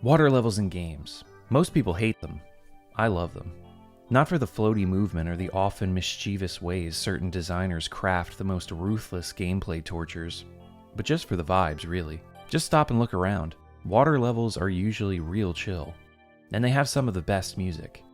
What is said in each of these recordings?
Water levels in games. Most people hate them. I love them. Not for the floaty movement or the often mischievous ways certain designers craft the most ruthless gameplay tortures, but just for the vibes, really. Just stop and look around. Water levels are usually real chill, and they have some of the best music.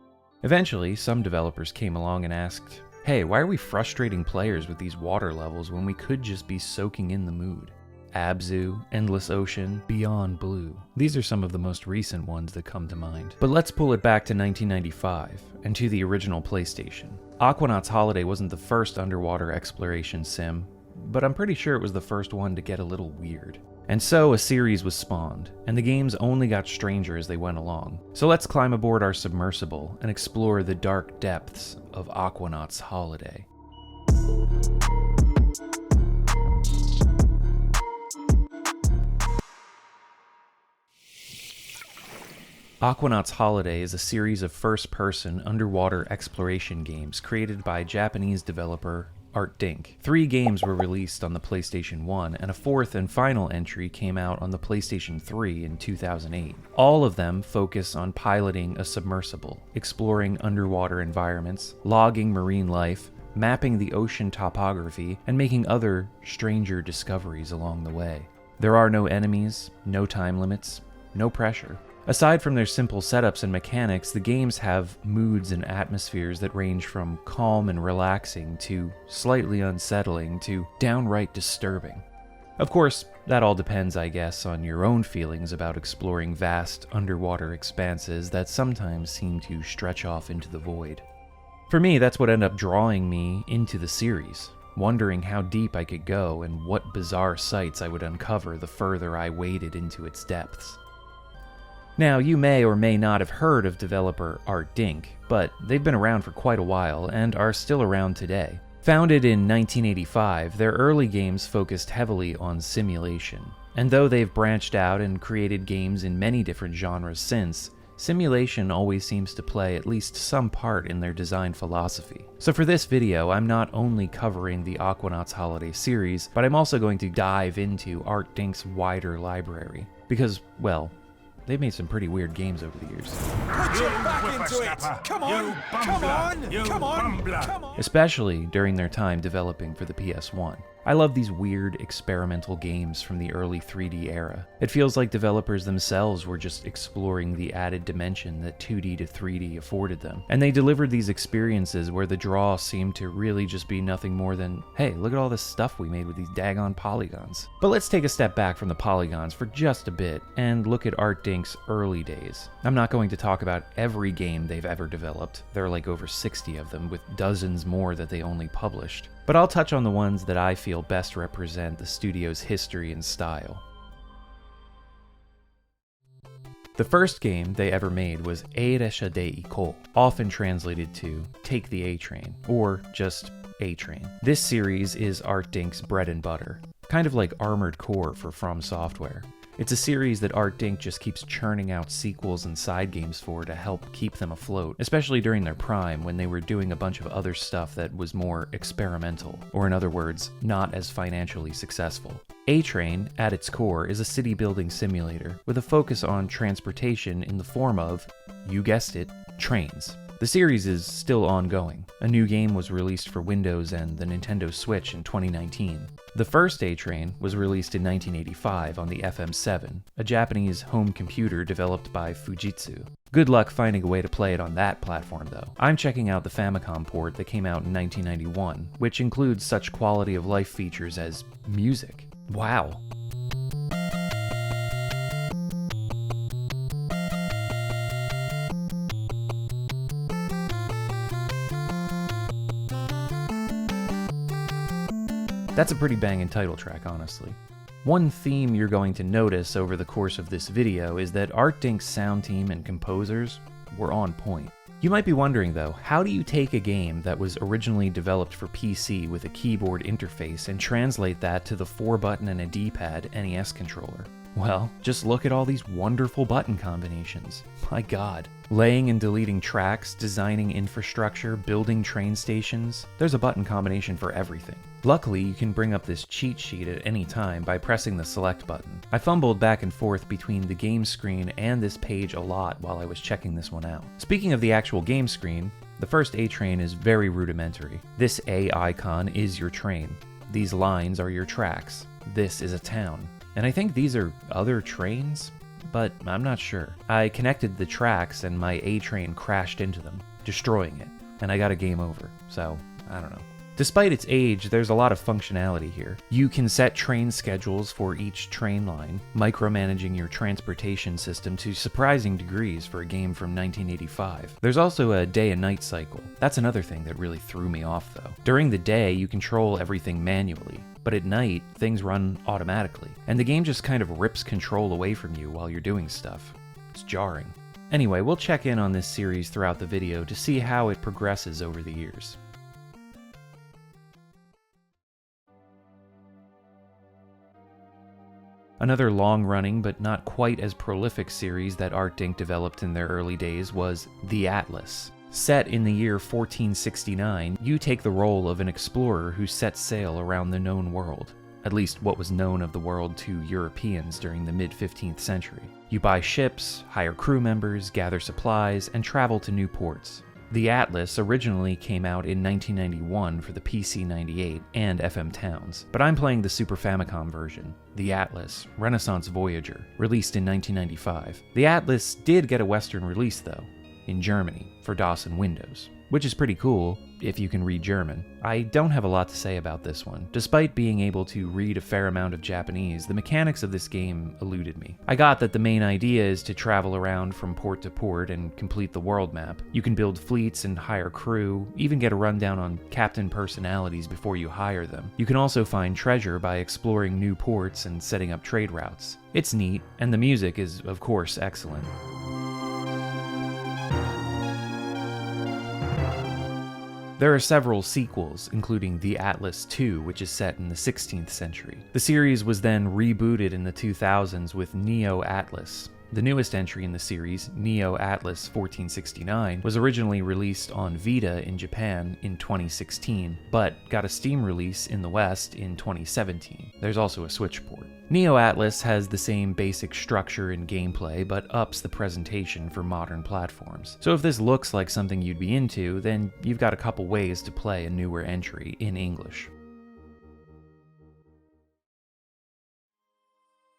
Eventually, some developers came along and asked, hey, why are we frustrating players with these water levels when we could just be soaking in the mood? Abzu, Endless Ocean, Beyond Blue. These are some of the most recent ones that come to mind. But let's pull it back to 1995, and to the original PlayStation. Aquanaut's Holiday wasn't the first underwater exploration sim, but I'm pretty sure it was the first one to get a little weird. And so a series was spawned, and the games only got stranger as they went along. So let's climb aboard our submersible and explore the dark depths of Aquanaut's Holiday. Aquanaut's Holiday is a series of first-person underwater exploration games created by Japanese developer Artdink. 3 games were released on the PlayStation 1, and a 4th and final entry came out on the PlayStation 3 in 2008. All of them focus on piloting a submersible, exploring underwater environments, logging marine life, mapping the ocean topography, and making other stranger discoveries along the way. There are no enemies, no time limits, no pressure. Aside from their simple setups and mechanics, the games have moods and atmospheres that range from calm and relaxing to slightly unsettling to downright disturbing. Of course, that all depends, I guess, on your own feelings about exploring vast underwater expanses that sometimes seem to stretch off into the void. For me, that's what ended up drawing me into the series, wondering how deep I could go and what bizarre sights I would uncover the further I waded into its depths. Now, you may or may not have heard of developer Artdink, but they've been around for quite a while and are still around today. Founded in 1985, their early games focused heavily on simulation, and though they've branched out and created games in many different genres since, simulation always seems to play at least some part in their design philosophy. So for this video, I'm not only covering the Aquanaut's Holiday series, but I'm also going to dive into Artdink's wider library, because, well, they've made some pretty weird games over the years. Put your back into it! Come on! Come on! Come on! Come on! Especially during their time developing for the PS1. I love these weird experimental games from the early 3D era. It feels like developers themselves were just exploring the added dimension that 2D to 3D afforded them. And they delivered these experiences where the draw seemed to really just be nothing more than, hey, look at all this stuff we made with these daggone polygons. But let's take a step back from the polygons for just a bit and look at Artdink's early days. I'm not going to talk about every game they've ever developed. There are like over 60 of them, with dozens more that they only published. But I'll touch on the ones that I feel best represent the studio's history and style. The first game they ever made was Eiresha de Iko, often translated to Take the A-Train, or just A-Train. This series is Artdink's bread and butter, kind of like Armored Core for From Software. It's a series that Artdink just keeps churning out sequels and side games for to help keep them afloat, especially during their prime when they were doing a bunch of other stuff that was more experimental, or in other words, not as financially successful. A-Train, at its core, is a city-building simulator with a focus on transportation in the form of, you guessed it, trains. The series is still ongoing. A new game was released for Windows and the Nintendo Switch in 2019. The first A-Train was released in 1985 on the FM7, a Japanese home computer developed by Fujitsu. Good luck finding a way to play it on that platform, though. I'm checking out the Famicom port that came out in 1991, which includes such quality of life features as music. Wow. That's a pretty banging title track, honestly. One theme you're going to notice over the course of this video is that Artdink's sound team and composers were on point. You might be wondering though, how do you take a game that was originally developed for PC with a keyboard interface and translate that to the 4-button and a D-pad NES controller? Well, just look at all these wonderful button combinations. My god. Laying and deleting tracks, designing infrastructure, building train stations. There's a button combination for everything. Luckily, you can bring up this cheat sheet at any time by pressing the select button. I fumbled back and forth between the game screen and this page a lot while I was checking this one out. Speaking of the actual game screen, the first A train is very rudimentary. This A icon is your train. These lines are your tracks. This is a town. And I think these are other trains, but I'm not sure. I connected the tracks and my A train crashed into them, destroying it, and I got a game over, so I don't know. Despite its age, there's a lot of functionality here. You can set train schedules for each train line, micromanaging your transportation system to surprising degrees for a game from 1985. There's also a day and night cycle. That's another thing that really threw me off though. During the day, you control everything manually, but at night, things run automatically, and the game just kind of rips control away from you while you're doing stuff. It's jarring. Anyway, we'll check in on this series throughout the video to see how it progresses over the years. Another long-running but not quite as prolific series that Artdink developed in their early days was The Atlas. Set in the year 1469, you take the role of an explorer who sets sail around the known world, at least what was known of the world to Europeans during the mid-15th century. You buy ships, hire crew members, gather supplies, and travel to new ports. The Atlas originally came out in 1991 for the PC-98 and FM Towns, but I'm playing the Super Famicom version, The Atlas Renaissance Voyager, released in 1995. The Atlas did get a Western release though, in Germany, for DOS and Windows, which is pretty cool if you can read German. I don't have a lot to say about this one. Despite being able to read a fair amount of Japanese, the mechanics of this game eluded me. I got that the main idea is to travel around from port to port and complete the world map. You can build fleets and hire crew, even get a rundown on captain personalities before you hire them. You can also find treasure by exploring new ports and setting up trade routes. It's neat, and the music is, of course, excellent. There are several sequels, including The Atlas II, which is set in the 16th century. The series was then rebooted in the 2000s with Neo Atlas. The newest entry in the series, Neo Atlas 1469, was originally released on Vita in Japan in 2016, but got a Steam release in the West in 2017. There's also a Switch port. Neo Atlas has the same basic structure and gameplay, but ups the presentation for modern platforms. So if this looks like something you'd be into, then you've got a couple ways to play a newer entry in English.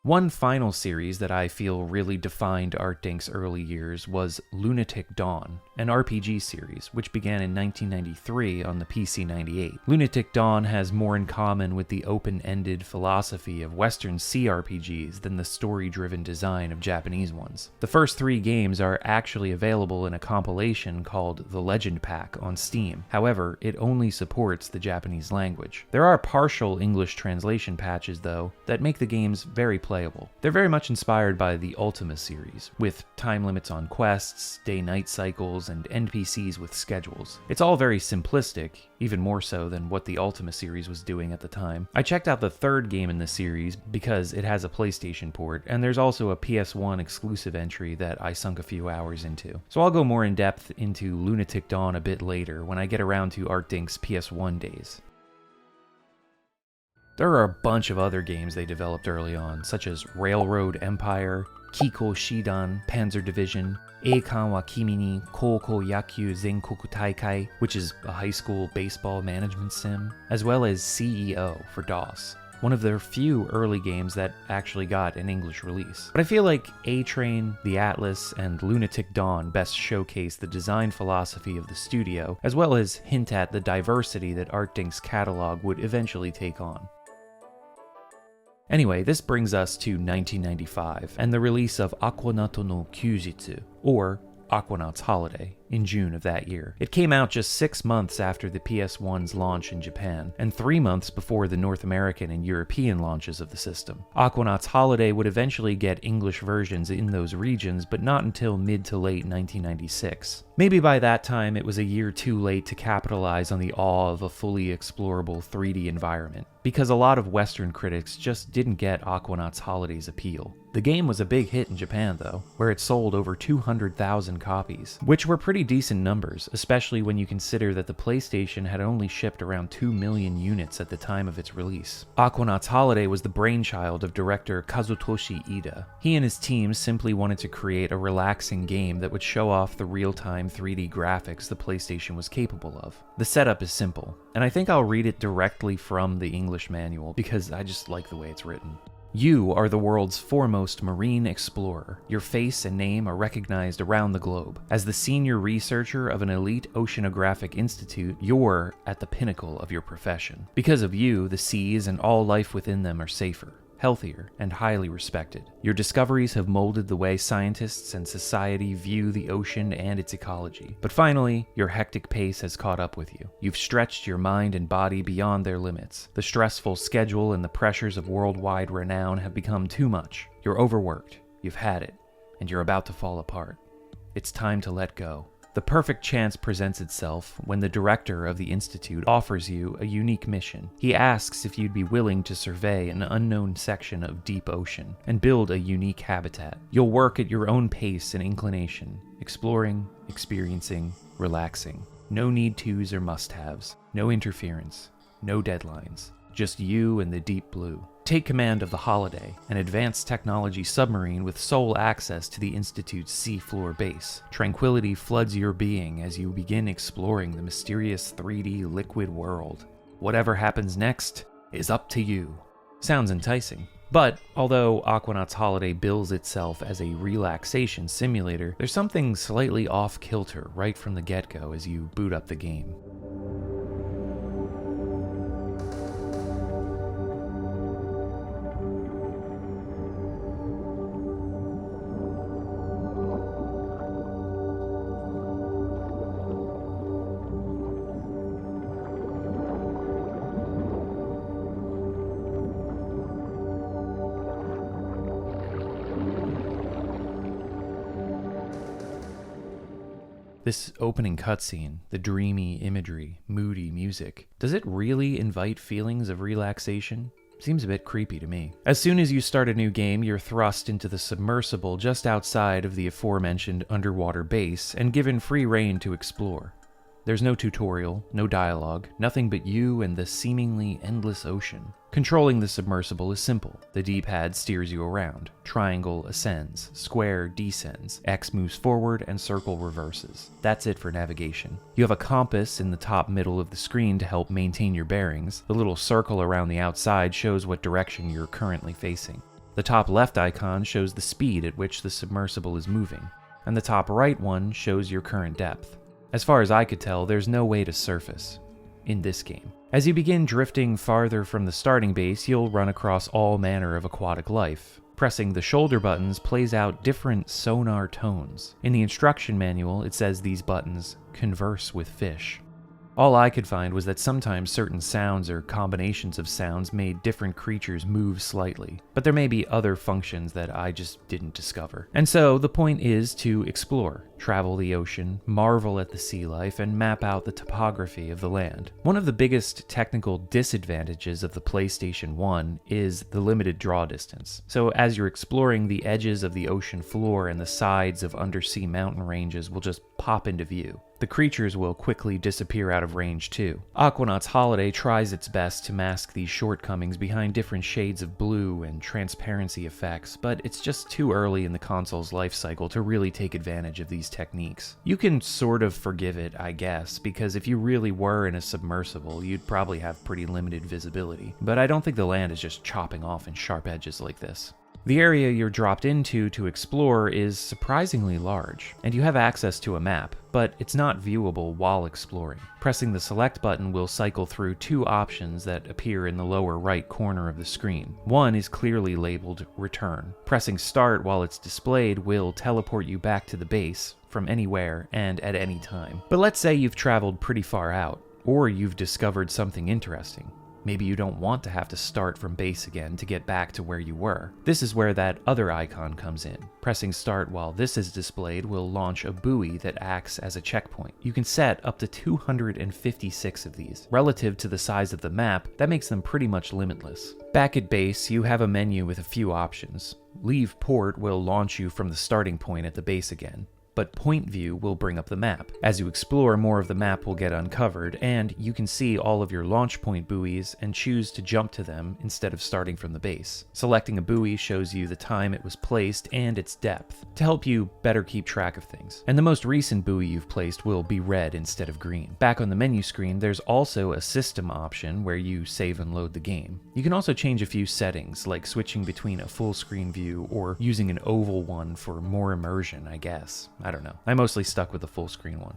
One final series that I feel really defined Artdink's early years was Lunatic Dawn, an RPG series which began in 1993 on the PC-98. Lunatic Dawn has more in common with the open-ended philosophy of Western CRPGs than the story-driven design of Japanese ones. The first 3 games are actually available in a compilation called The Legend Pack on Steam. However, it only supports the Japanese language. There are partial English translation patches, though, that make the games very playable. They're very much inspired by the Ultima series, with time limits on quests, day-night cycles, and NPCs with schedules. It's all very simplistic, even more so than what the Ultima series was doing at the time. I checked out the 3rd game in the series because it has a PlayStation port, and there's also a PS1 exclusive entry that I sunk a few hours into. So I'll go more in depth into Lunatic Dawn a bit later when I get around to Artdink's PS1 days. There are a bunch of other games they developed early on, such as Railroad Empire, Kiko Shidan Panzer Division, Eikan wa Kimi ni Koukou Yakyū Zenkoku Taikai, which is a high school baseball management sim, as well as CEO for DOS, one of their few early games that actually got an English release. But I feel like A-Train, The Atlas, and Lunatic Dawn best showcase the design philosophy of the studio, as well as hint at the diversity that Artdink's catalog would eventually take on. Anyway, this brings us to 1995, and the release of Aquanaut no Kyujitsu, or Aquanaut's Holiday, in June of that year. It came out just 6 months after the PS1's launch in Japan, and 3 months before the North American and European launches of the system. Aquanaut's Holiday would eventually get English versions in those regions, but not until mid to late 1996. Maybe by that time it was a year too late to capitalize on the awe of a fully explorable 3D environment, because a lot of Western critics just didn't get Aquanaut's Holiday's appeal. The game was a big hit in Japan though, where it sold over 200,000 copies, which were pretty decent numbers, especially when you consider that the PlayStation had only shipped around 2 million units at the time of its release. Aquanaut's Holiday was the brainchild of director Kazutoshi Ida. He and his team simply wanted to create a relaxing game that would show off the real-time 3D graphics the PlayStation was capable of. The setup is simple, and I think I'll read it directly from the English manual because I just like the way it's written. You are the world's foremost marine explorer. Your face and name are recognized around the globe. As the senior researcher of an elite oceanographic institute, you're at the pinnacle of your profession. Because of you, the seas and all life within them are safer, healthier, and highly respected. Your discoveries have molded the way scientists and society view the ocean and its ecology. But finally, your hectic pace has caught up with you. You've stretched your mind and body beyond their limits. The stressful schedule and the pressures of worldwide renown have become too much. You're overworked, you've had it, and you're about to fall apart. It's time to let go. The perfect chance presents itself when the director of the institute offers you a unique mission. He asks if you'd be willing to survey an unknown section of deep ocean and build a unique habitat. You'll work at your own pace and inclination, exploring, experiencing, relaxing. No need-tos or must-haves, no interference, no deadlines, just you and the deep blue. Take command of the Holiday, an advanced technology submarine with sole access to the Institute's seafloor base. Tranquility floods your being as you begin exploring the mysterious 3D liquid world. Whatever happens next is up to you. Sounds enticing. But, although Aquanaut's Holiday bills itself as a relaxation simulator, there's something slightly off-kilter right from the get-go as you boot up the game. This opening cutscene, the dreamy imagery, moody music, does it really invite feelings of relaxation? Seems a bit creepy to me. As soon as you start a new game, you're thrust into the submersible just outside of the aforementioned underwater base and given free rein to explore. There's no tutorial, no dialogue, nothing but you and the seemingly endless ocean. Controlling the submersible is simple. The D-pad steers you around. Triangle ascends, square descends, X moves forward, and circle reverses. That's it for navigation. You have a compass in the top middle of the screen to help maintain your bearings. The little circle around the outside shows what direction you're currently facing. The top left icon shows the speed at which the submersible is moving, and the top right one shows your current depth. As far as I could tell, there's no way to surface in this game. As you begin drifting farther from the starting base, you'll run across all manner of aquatic life. Pressing the shoulder buttons plays out different sonar tones. In the instruction manual, it says these buttons converse with fish. All I could find was that sometimes certain sounds or combinations of sounds made different creatures move slightly, but there may be other functions that I just didn't discover. And so the point is to explore, travel the ocean, marvel at the sea life, and map out the topography of the land. One of the biggest technical disadvantages of the PlayStation 1 is the limited draw distance. So as you're exploring, the edges of the ocean floor and the sides of undersea mountain ranges will just pop into view. The creatures will quickly disappear out of range too. Aquanaut's Holiday tries its best to mask these shortcomings behind different shades of blue and transparency effects, but it's just too early in the console's life cycle to really take advantage of these techniques. You can sort of forgive it, I guess, because if you really were in a submersible, you'd probably have pretty limited visibility, but I don't think the land is just chopping off in sharp edges like this. The area you're dropped into to explore is surprisingly large, and you have access to a map, but it's not viewable while exploring. Pressing the select button will cycle through two options that appear in the lower right corner of the screen. One is clearly labeled Return. Pressing Start while it's displayed will teleport you back to the base from anywhere and at any time. But let's say you've traveled pretty far out, or you've discovered something interesting. Maybe you don't want to have to start from base again to get back to where you were. This is where that other icon comes in. Pressing start while this is displayed will launch a buoy that acts as a checkpoint. You can set up to 256 of these. Relative to the size of the map, that makes them pretty much limitless. Back at base, you have a menu with a few options. Leave port will launch you from the starting point at the base again, but point view will bring up the map. As you explore, more of the map will get uncovered, and you can see all of your launch point buoys and choose to jump to them instead of starting from the base. Selecting a buoy shows you the time it was placed and its depth, to help you better keep track of things. And the most recent buoy you've placed will be red instead of green. Back on the menu screen, there's also a system option where you save and load the game. You can also change a few settings, like switching between a full screen view or using an oval one for more immersion, I guess. I don't know. I mostly stuck with the full screen one.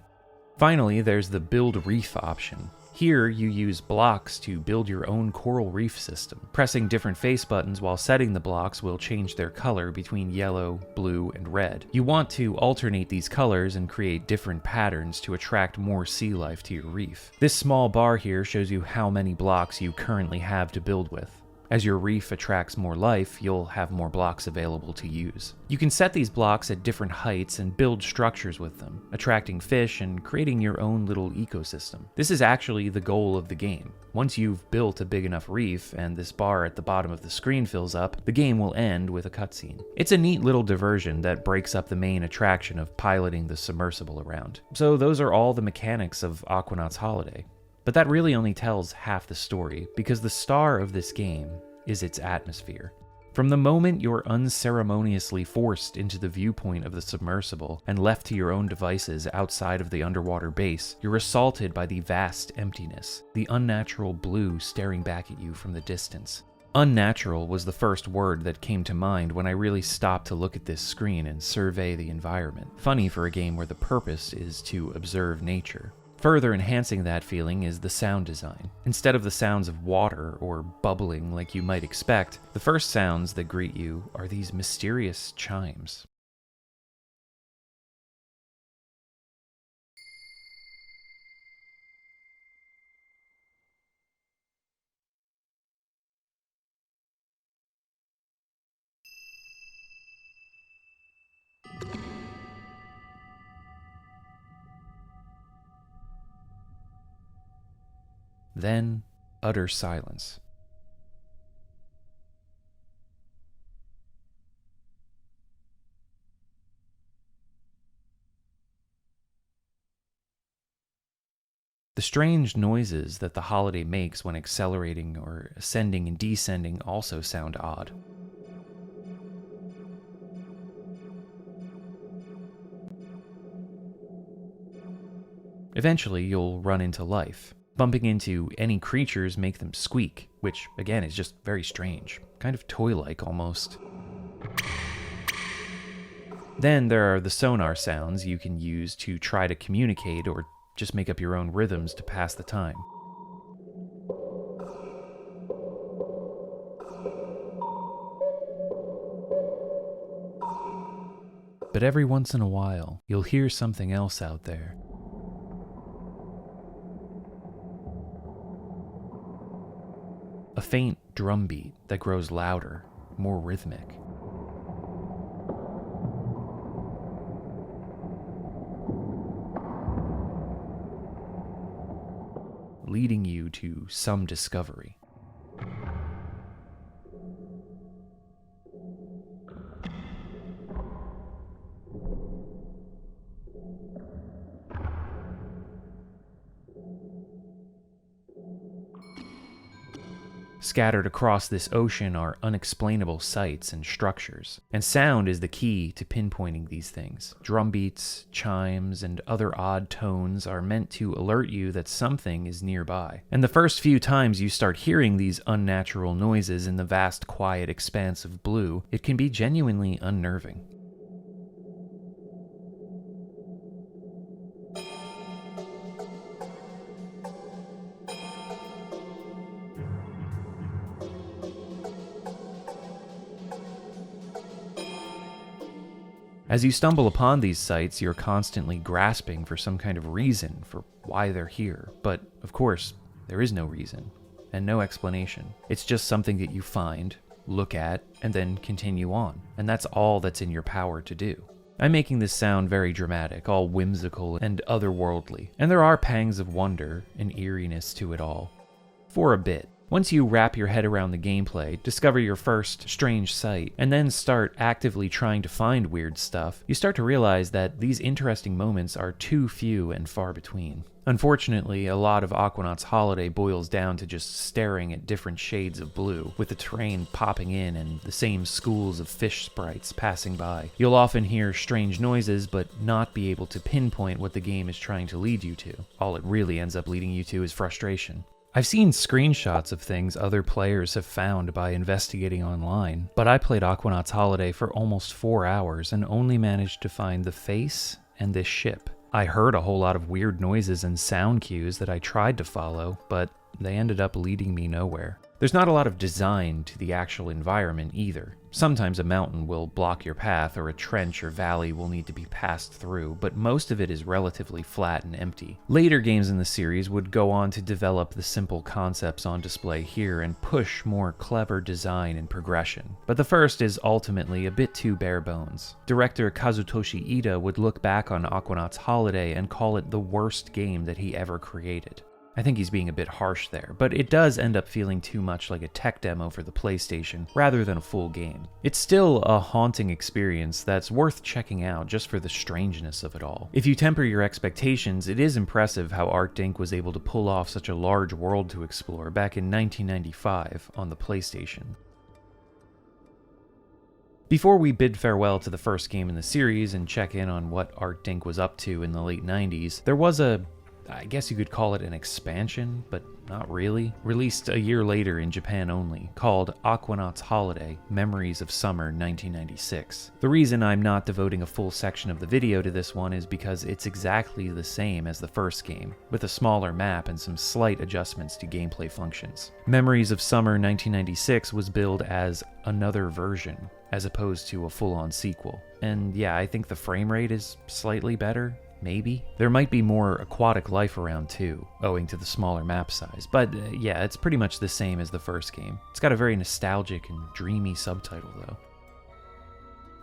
Finally, there's the build reef option. Here, you use blocks to build your own coral reef system. Pressing different face buttons while setting the blocks will change their color between yellow, blue, and red. You want to alternate these colors and create different patterns to attract more sea life to your reef. This small bar here shows you how many blocks you currently have to build with. As your reef attracts more life, you'll have more blocks available to use. You can set these blocks at different heights and build structures with them, attracting fish and creating your own little ecosystem. This is actually the goal of the game. Once you've built a big enough reef and this bar at the bottom of the screen fills up, the game will end with a cutscene. It's a neat little diversion that breaks up the main attraction of piloting the submersible around. So those are all the mechanics of Aquanaut's Holiday. But that really only tells half the story, because the star of this game is its atmosphere. From the moment you're unceremoniously forced into the viewpoint of the submersible and left to your own devices outside of the underwater base, you're assaulted by the vast emptiness, the unnatural blue staring back at you from the distance. Unnatural was the first word that came to mind when I really stopped to look at this screen and survey the environment. Funny for a game where the purpose is to observe nature. Further enhancing that feeling is the sound design. Instead of the sounds of water or bubbling like you might expect, the first sounds that greet you are these mysterious chimes. Then, utter silence. The strange noises that the holiday makes when accelerating or ascending and descending also sound odd. Eventually, you'll run into life. Bumping into any creatures make them squeak, which, again, is just very strange. Kind of toy-like, almost. Then there are the sonar sounds you can use to try to communicate or just make up your own rhythms to pass the time. But every once in a while, you'll hear something else out there. A faint drum beat that grows louder, more rhythmic. Leading you to some discovery. Scattered across this ocean are unexplainable sights and structures, and sound is the key to pinpointing these things. Drum beats, chimes, and other odd tones are meant to alert you that something is nearby. And the first few times you start hearing these unnatural noises in the vast, quiet expanse of blue, it can be genuinely unnerving. As you stumble upon these sights, you're constantly grasping for some kind of reason for why they're here. But, of course, there is no reason. and no explanation. It's just something that you find, look at, and then continue on, and that's all that's in your power to do. I'm making this sound very dramatic, all whimsical and otherworldly, and there are pangs of wonder and eeriness to it all. For a bit. Once you wrap your head around the gameplay, discover your first strange sight, and then start actively trying to find weird stuff, you start to realize that these interesting moments are too few and far between. Unfortunately, a lot of Aquanaut's holiday boils down to just staring at different shades of blue, with the terrain popping in and the same schools of fish sprites passing by. You'll often hear strange noises, but not be able to pinpoint what the game is trying to lead you to. All it really ends up leading you to is frustration. I've seen screenshots of things other players have found by investigating online, but I played Aquanaut's Holiday for almost 4 hours and only managed to find the face and this ship. I heard a whole lot of weird noises and sound cues that I tried to follow, but they ended up leading me nowhere. There's not a lot of design to the actual environment either. Sometimes a mountain will block your path, or a trench or valley will need to be passed through, but most of it is relatively flat and empty. Later games in the series would go on to develop the simple concepts on display here and push more clever design and progression. But the first is ultimately a bit too bare bones. Director Kazutoshi Ida would look back on Aquanaut's Holiday and call it the worst game that he ever created. I think he's being a bit harsh there, but it does end up feeling too much like a tech demo for the PlayStation rather than a full game. It's still a haunting experience that's worth checking out just for the strangeness of it all. If you temper your expectations, it is impressive how Artdink was able to pull off such a large world to explore back in 1995 on the PlayStation. Before we bid farewell to the first game in the series and check in on what Artdink was up to in the late 90s, there was I guess you could call it an expansion, but not really, released a year later in Japan only, called Aquanaut's Holiday: Memories of Summer 1996. The reason I'm not devoting a full section of the video to this one is because it's exactly the same as the first game, with a smaller map and some slight adjustments to gameplay functions. Memories of Summer 1996 was billed as another version, as opposed to a full-on sequel. And yeah, I think the frame rate is slightly better. Maybe. There might be more aquatic life around too, owing to the smaller map size, but yeah, it's pretty much the same as the first game. It's got a very nostalgic and dreamy subtitle though.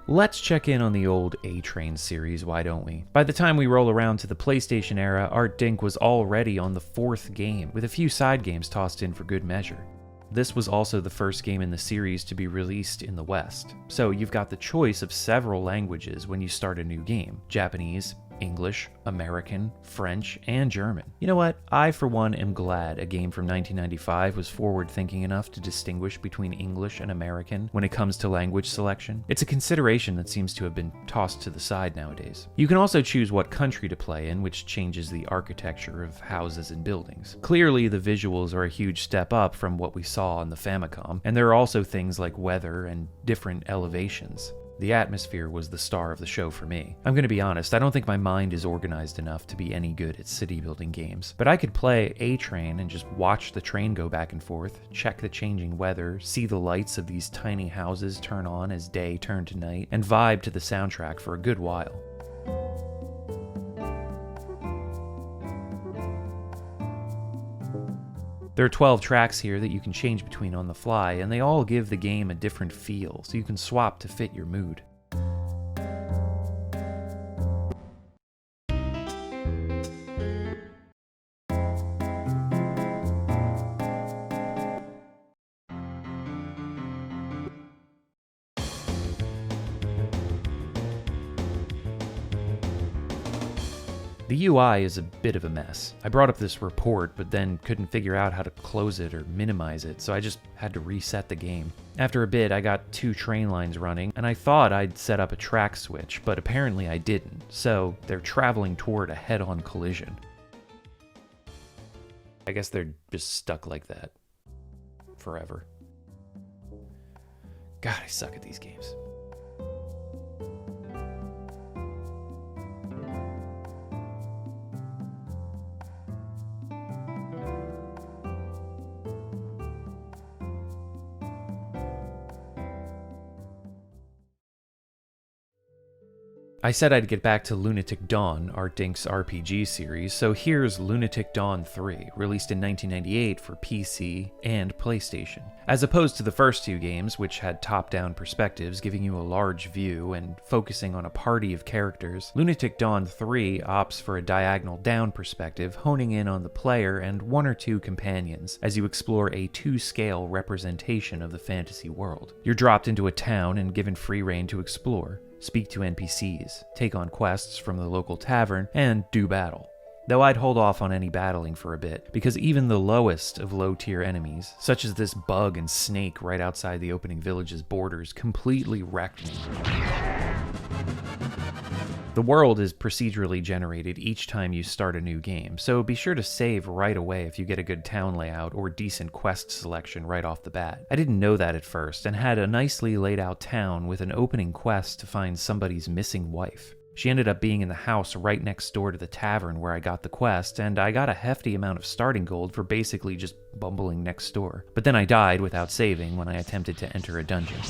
Let's check in on the old A-Train series, why don't we? By the time we roll around to the PlayStation era, Artdink was already on the 4th game, with a few side games tossed in for good measure. This was also the first game in the series to be released in the West, so you've got the choice of several languages when you start a new game: Japanese, English, American, French, and German. You know what? I, for one, am glad a game from 1995 was forward-thinking enough to distinguish between English and American when it comes to language selection. It's a consideration that seems to have been tossed to the side nowadays. You can also choose what country to play in, which changes the architecture of houses and buildings. Clearly, the visuals are a huge step up from what we saw on the Famicom, and there are also things like weather and different elevations. The atmosphere was the star of the show for me. I'm gonna be honest, I don't think my mind is organized enough to be any good at city building games, but I could play A-Train and just watch the train go back and forth, check the changing weather, see the lights of these tiny houses turn on as day turned to night, and vibe to the soundtrack for a good while. There are 12 tracks here that you can change between on the fly, and they all give the game a different feel, so you can swap to fit your mood. The UI is a bit of a mess. I brought up this report, but then couldn't figure out how to close it or minimize it, so I just had to reset the game. After a bit, I got 2 train lines running, and I thought I'd set up a track switch, but apparently I didn't, so they're traveling toward a head-on collision. I guess they're just stuck like that. Forever. God, I suck at these games. I said I'd get back to Lunatic Dawn, Artdink's RPG series, so here's Lunatic Dawn 3, released in 1998 for PC and PlayStation. As opposed to the first two games, which had top-down perspectives giving you a large view and focusing on a party of characters, Lunatic Dawn 3 opts for a diagonal-down perspective, honing in on the player and one or two companions as you explore a 2-scale representation of the fantasy world. You're dropped into a town and given free rein to explore, speak to NPCs, take on quests from the local tavern, and do battle. Though I'd hold off on any battling for a bit, because even the lowest of low-tier enemies, such as this bug and snake right outside the opening village's borders, completely wrecked me. The world is procedurally generated each time you start a new game, so be sure to save right away if you get a good town layout or decent quest selection right off the bat. I didn't know that at first, and had a nicely laid out town with an opening quest to find somebody's missing wife. She ended up being in the house right next door to the tavern where I got the quest, and I got a hefty amount of starting gold for basically just bumbling next door. But then I died without saving when I attempted to enter a dungeon.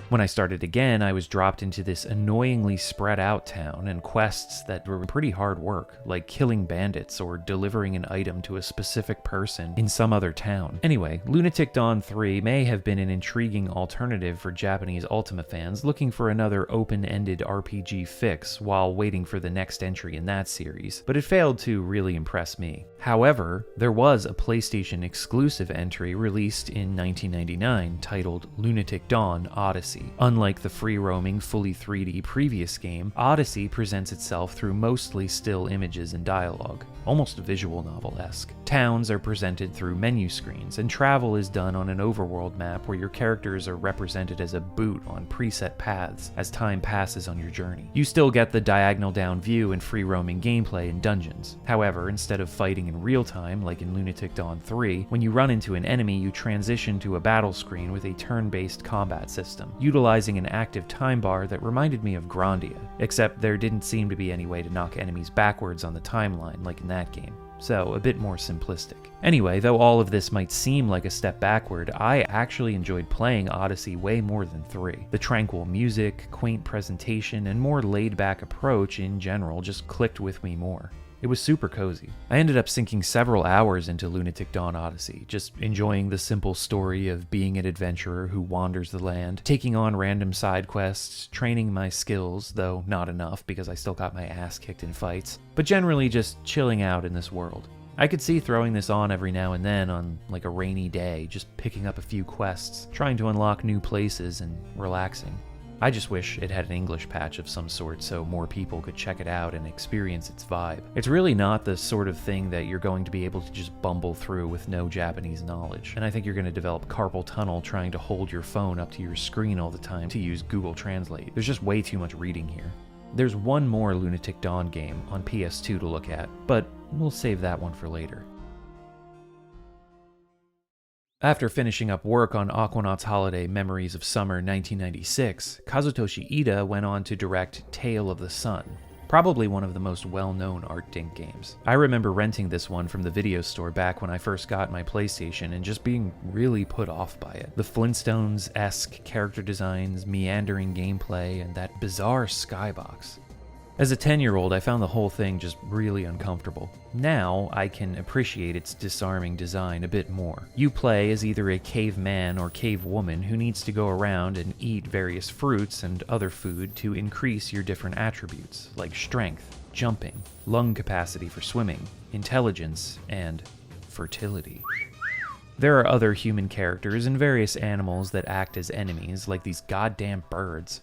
When I started again, I was dropped into this annoyingly spread out town and quests that were pretty hard work, like killing bandits or delivering an item to a specific person in some other town. Anyway, Lunatic Dawn 3 may have been an intriguing alternative for Japanese Ultima fans looking for another open-ended RPG fix while waiting for the next entry in that series, but it failed to really impress me. However, there was a PlayStation exclusive entry released in 1999 titled Lunatic Dawn Odyssey. Unlike the free-roaming, fully 3D previous game, Odyssey presents itself through mostly still images and dialogue, almost visual novel-esque. Towns are presented through menu screens, and travel is done on an overworld map where your characters are represented as a boot on preset paths as time passes on your journey. You still get the diagonal-down view and free-roaming gameplay in dungeons. However, instead of fighting in real time, like in Lunatic Dawn 3, when you run into an enemy, you transition to a battle screen with a turn-based combat system, utilizing an active time bar that reminded me of Grandia, except there didn't seem to be any way to knock enemies backwards on the timeline like in that game, so a bit more simplistic. Anyway, though all of this might seem like a step backward, I actually enjoyed playing Odyssey way more than 3. The tranquil music, quaint presentation, and more laid-back approach in general just clicked with me more. It was super cozy. I ended up sinking several hours into Lunatic Dawn Odyssey, just enjoying the simple story of being an adventurer who wanders the land, taking on random side quests, training my skills, though not enough because I still got my ass kicked in fights, but generally just chilling out in this world. I could see throwing this on every now and then on like a rainy day, just picking up a few quests, trying to unlock new places and relaxing. I just wish it had an English patch of some sort so more people could check it out and experience its vibe. It's really not the sort of thing that you're going to be able to just bumble through with no Japanese knowledge, and I think you're going to develop carpal tunnel trying to hold your phone up to your screen all the time to use Google Translate. There's just way too much reading here. There's one more Lunatic Dawn game on PS2 to look at, but we'll save that one for later. After finishing up work on Aquanaut's holiday Memories of Summer 1996, Kazutoshi Ida went on to direct Tale of the Sun, probably one of the most well-known Artdink games. I remember renting this one from the video store back when I first got my PlayStation and just being really put off by it. The Flintstones-esque character designs, meandering gameplay, and that bizarre skybox. As a 10-year-old, I found the whole thing just really uncomfortable. Now, I can appreciate its disarming design a bit more. You play as either a caveman or cavewoman who needs to go around and eat various fruits and other food to increase your different attributes, like strength, jumping, lung capacity for swimming, intelligence, and fertility. There are other human characters and various animals that act as enemies, like these goddamn birds.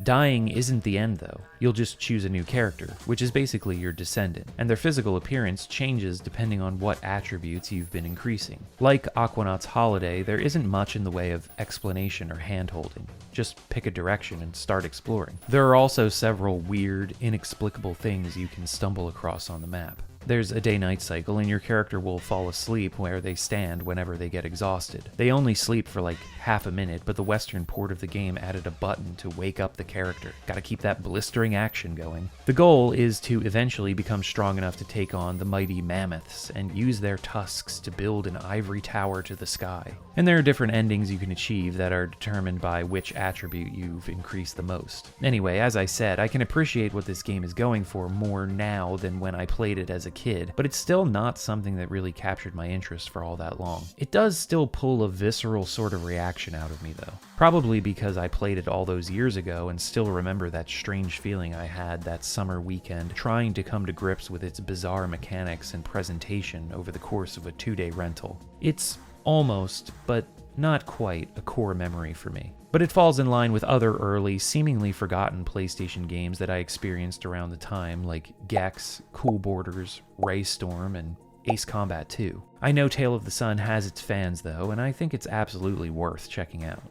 Dying isn't the end though. You'll just choose a new character, which is basically your descendant, and their physical appearance changes depending on what attributes you've been increasing. Like Aquanaut's Holiday, there isn't much in the way of explanation or hand-holding. Just pick a direction and start exploring. There are also several weird, inexplicable things you can stumble across on the map. There's a day-night cycle, and your character will fall asleep where they stand whenever they get exhausted. They only sleep for like half a minute, but the Western port of the game added a button to wake up the character. Gotta keep that blistering action going. The goal is to eventually become strong enough to take on the mighty mammoths and use their tusks to build an ivory tower to the sky. And there are different endings you can achieve that are determined by which attribute you've increased the most. Anyway, as I said, I can appreciate what this game is going for more now than when I played it as a kid, but it's still not something that really captured my interest for all that long. It does still pull a visceral sort of reaction out of me though. Probably because I played it all those years ago and still remember that strange feeling I had that summer weekend trying to come to grips with its bizarre mechanics and presentation over the course of a 2-day rental. It's almost, but not quite, a core memory for me. But it falls in line with other early, seemingly forgotten PlayStation games that I experienced around the time, like Gex, Cool Borders, Raystorm, and Ace Combat 2. I know Tale of the Sun has its fans though, and I think it's absolutely worth checking out.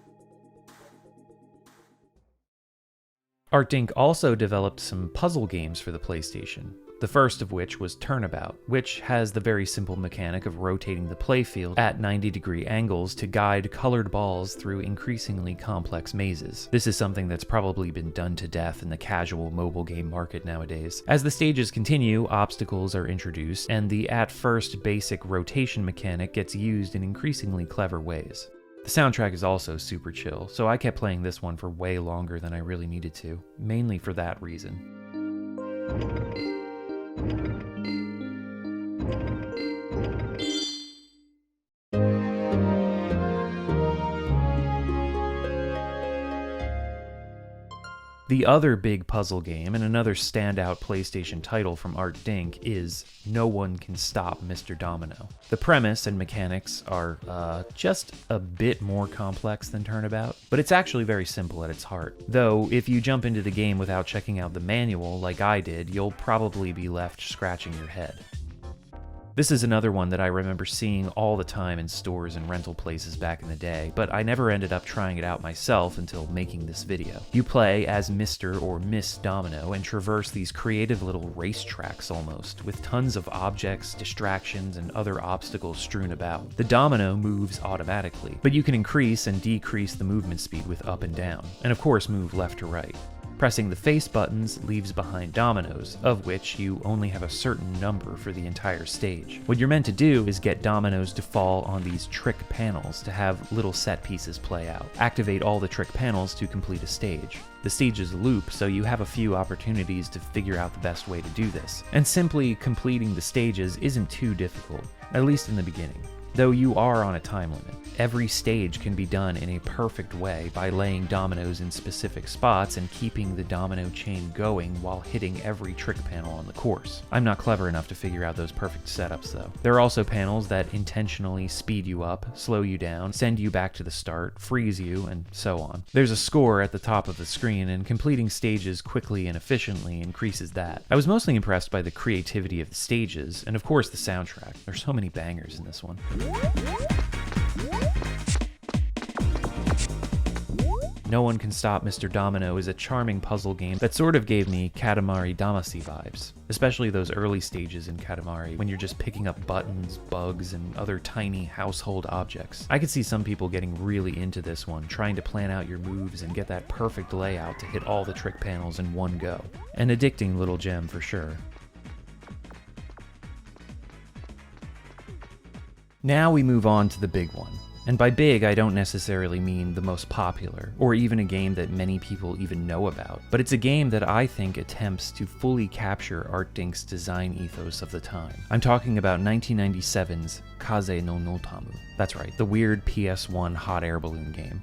Artdink also developed some puzzle games for the PlayStation, the first of which was Turnabout, which has the very simple mechanic of rotating the playfield at 90-degree angles to guide colored balls through increasingly complex mazes. This is something that's probably been done to death in the casual mobile game market nowadays. As the stages continue, obstacles are introduced, and the at-first basic rotation mechanic gets used in increasingly clever ways. The soundtrack is also super chill, so I kept playing this one for way longer than I really needed to, mainly for that reason. The other big puzzle game, and another standout PlayStation title from Artdink, is No One Can Stop Mr. Domino. The premise and mechanics are just a bit more complex than Turnabout, but it's actually very simple at its heart. Though, if you jump into the game without checking out the manual like I did, you'll probably be left scratching your head. This is another one that I remember seeing all the time in stores and rental places back in the day, but I never ended up trying it out myself until making this video. You play as Mr. or Miss Domino and traverse these creative little racetracks almost, with tons of objects, distractions, and other obstacles strewn about. The domino moves automatically, but you can increase and decrease the movement speed with up and down, and of course move left to right. Pressing the face buttons leaves behind dominoes, of which you only have a certain number for the entire stage. What you're meant to do is get dominoes to fall on these trick panels to have little set pieces play out. Activate all the trick panels to complete a stage. The stages loop, so you have a few opportunities to figure out the best way to do this. And simply completing the stages isn't too difficult, at least in the beginning. Though you are on a time limit. Every stage can be done in a perfect way by laying dominoes in specific spots and keeping the domino chain going while hitting every trick panel on the course. I'm not clever enough to figure out those perfect setups though. There are also panels that intentionally speed you up, slow you down, send you back to the start, freeze you, and so on. There's a score at the top of the screen, and completing stages quickly and efficiently increases that. I was mostly impressed by the creativity of the stages, and of course the soundtrack. There's so many bangers in this one. No One Can Stop Mr. Domino is a charming puzzle game that sort of gave me Katamari Damacy vibes, especially those early stages in Katamari when you're just picking up buttons, bugs, and other tiny household objects. I could see some people getting really into this one, trying to plan out your moves and get that perfect layout to hit all the trick panels in one go. An addicting little gem for sure. Now we move on to the big one. And by big, I don't necessarily mean the most popular, or even a game that many people even know about, but it's a game that I think attempts to fully capture Artdink's design ethos of the time. I'm talking about 1997's Kaze no Notamu. That's right, the weird PS1 hot air balloon game.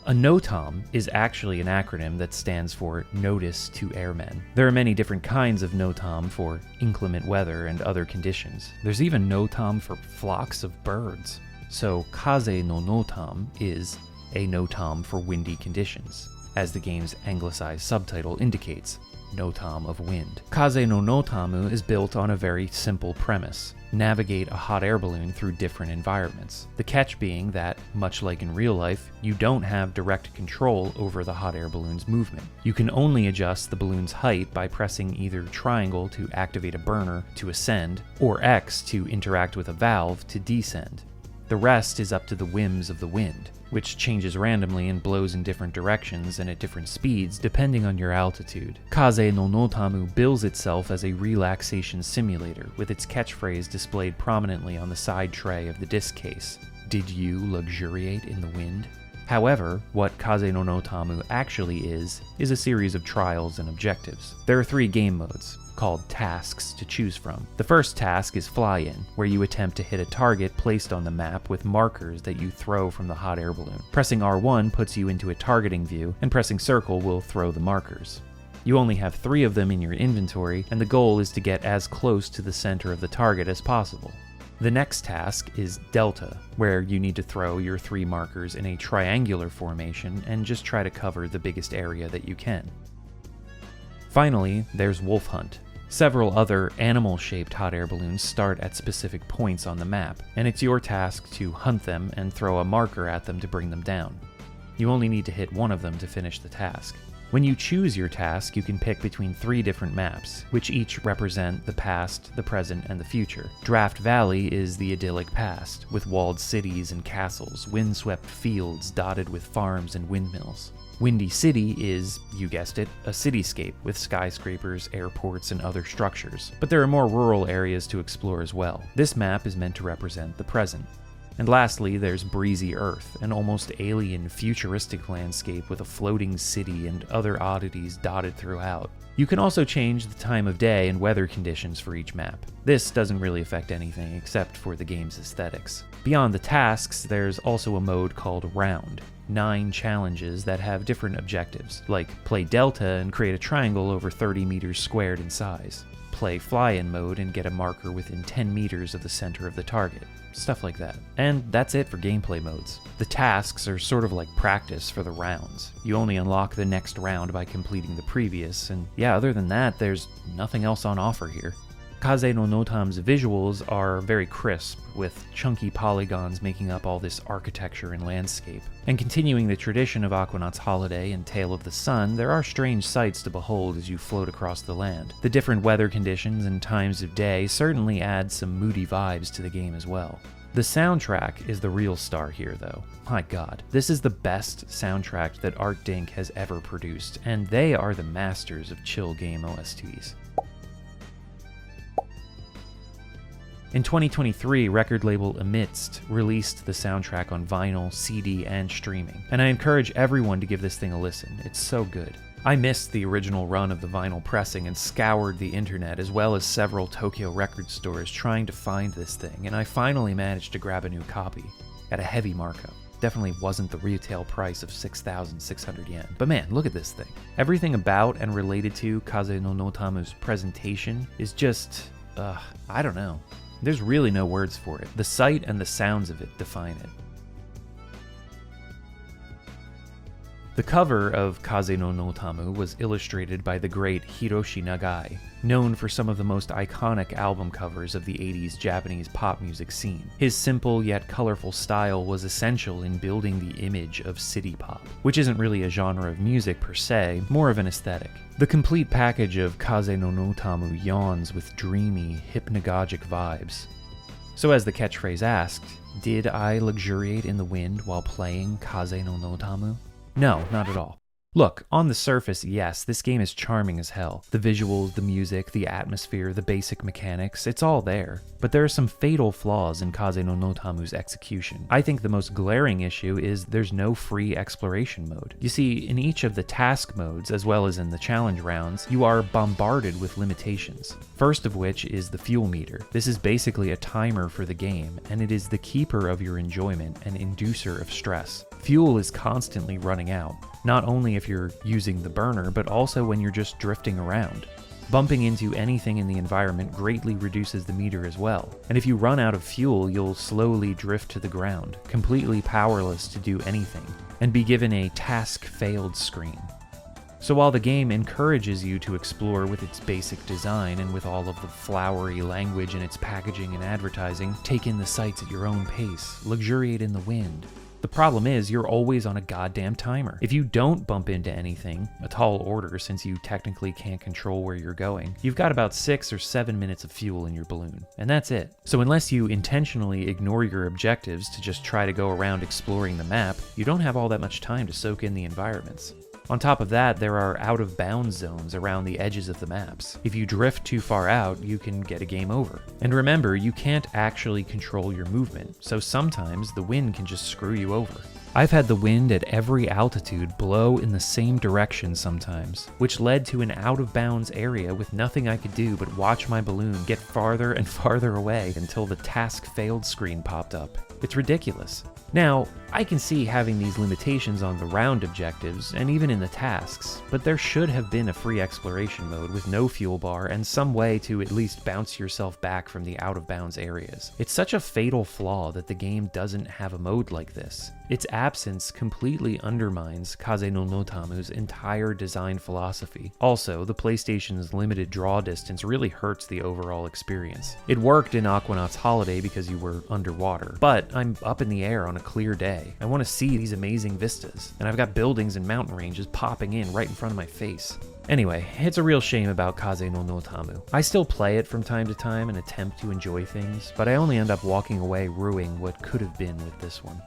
A Notam is actually an acronym that stands for Notice to Airmen. There are many different kinds of Notam for inclement weather and other conditions. There's even Notam for flocks of birds. So Kaze no Notam is a Notam for windy conditions, as the game's anglicized subtitle indicates. Notam of wind. Kaze no Notamu is built on a very simple premise. Navigate a hot air balloon through different environments. The catch being that, much like in real life, you don't have direct control over the hot air balloon's movement. You can only adjust the balloon's height by pressing either triangle to activate a burner to ascend, or X to interact with a valve to descend. The rest is up to the whims of the wind, which changes randomly and blows in different directions and at different speeds depending on your altitude. Kaze no Notamu bills itself as a relaxation simulator, with its catchphrase displayed prominently on the side tray of the disc case. Did you luxuriate in the wind? However, what Kaze no Notamu actually is a series of trials and objectives. There are 3 game modes, called tasks, to choose from. The first task is Fly-In, where you attempt to hit a target placed on the map with markers that you throw from the hot air balloon. Pressing R1 puts you into a targeting view, and pressing circle will throw the markers. You only have 3 of them in your inventory, and the goal is to get as close to the center of the target as possible. The next task is Delta, where you need to throw your 3 markers in a triangular formation and just try to cover the biggest area that you can. Finally, there's Wolf Hunt. Several other animal-shaped hot air balloons start at specific points on the map, and it's your task to hunt them and throw a marker at them to bring them down. You only need to hit one of them to finish the task. When you choose your task, you can pick between 3 different maps, which each represent the past, the present, and the future. Draft Valley is the idyllic past, with walled cities and castles, windswept fields dotted with farms and windmills. Windy City is, you guessed it, a cityscape with skyscrapers, airports, and other structures. But there are more rural areas to explore as well. This map is meant to represent the present. And lastly, there's Breezy Earth, an almost alien, futuristic landscape with a floating city and other oddities dotted throughout. You can also change the time of day and weather conditions for each map. This doesn't really affect anything except for the game's aesthetics. Beyond the tasks, there's also a mode called Round. 9 challenges that have different objectives, like play Delta and create a triangle over 30 meters squared in size. Play Fly-In mode and get a marker within 10 meters of the center of the target. Stuff like that. And that's it for gameplay modes. The tasks are sort of like practice for the rounds. You only unlock the next round by completing the previous, and yeah, other than that, there's nothing else on offer here. Kaze no Notam's visuals are very crisp, with chunky polygons making up all this architecture and landscape. And continuing the tradition of Aquanaut's Holiday and Tale of the Sun, there are strange sights to behold as you float across the land. The different weather conditions and times of day certainly add some moody vibes to the game as well. The soundtrack is the real star here, though. My god, this is the best soundtrack that Artdink has ever produced, and they are the masters of chill game OSTs. In 2023, record label Amidst released the soundtrack on vinyl, CD, and streaming, and I encourage everyone to give this thing a listen. It's so good. I missed the original run of the vinyl pressing and scoured the internet as well as several Tokyo record stores trying to find this thing, and I finally managed to grab a new copy at a heavy markup. Definitely wasn't the retail price of 6,600 yen. But man, look at this thing. Everything about and related to Kaze no Notamu's presentation is just, I don't know. There's really no words for it. The sight and the sounds of it define it. The cover of Kaze no Notamu was illustrated by the great Hiroshi Nagai, known for some of the most iconic album covers of the 80s Japanese pop music scene. His simple yet colorful style was essential in building the image of city pop, which isn't really a genre of music per se, more of an aesthetic. The complete package of Kaze no Notamu yawns with dreamy, hypnagogic vibes. So as the catchphrase asked, did I luxuriate in the wind while playing Kaze no Notamu? No, not at all. Look, on the surface, yes, this game is charming as hell. The visuals, the music, the atmosphere, the basic mechanics, it's all there. But there are some fatal flaws in Kaze no Notamu's execution. I think the most glaring issue is there's no free exploration mode. You see, in each of the task modes, as well as in the challenge rounds, you are bombarded with limitations. First of which is the fuel meter. This is basically a timer for the game, and it is the keeper of your enjoyment and inducer of stress. Fuel is constantly running out, not only if you're using the burner, but also when you're just drifting around. Bumping into anything in the environment greatly reduces the meter as well, and if you run out of fuel, you'll slowly drift to the ground, completely powerless to do anything, and be given a task failed screen. So while the game encourages you to explore with its basic design and with all of the flowery language in its packaging and advertising, take in the sights at your own pace, luxuriate in the wind. The problem is, you're always on a goddamn timer. If you don't bump into anything, a tall order since you technically can't control where you're going, you've got about 6 or 7 minutes of fuel in your balloon, and that's it. So unless you intentionally ignore your objectives to just try to go around exploring the map, you don't have all that much time to soak in the environments. On top of that, there are out-of-bounds zones around the edges of the maps. If you drift too far out, you can get a game over. And remember, you can't actually control your movement, so sometimes the wind can just screw you over. I've had the wind at every altitude blow in the same direction sometimes, which led to an out-of-bounds area with nothing I could do but watch my balloon get farther and farther away until the task failed screen popped up. It's ridiculous. Now, I can see having these limitations on the round objectives, and even in the tasks, but there should have been a free exploration mode with no fuel bar and some way to at least bounce yourself back from the out-of-bounds areas. It's such a fatal flaw that the game doesn't have a mode like this. Its absence completely undermines Kaze no Notamu's entire design philosophy. Also, the PlayStation's limited draw distance really hurts the overall experience. It worked in Aquanaut's Holiday because you were underwater, but I'm up in the air on a clear day. I want to see these amazing vistas, and I've got buildings and mountain ranges popping in right in front of my face. Anyway, it's a real shame about Kaze no Notamu. I still play it from time to time and attempt to enjoy things, but I only end up walking away ruining what could have been with this one.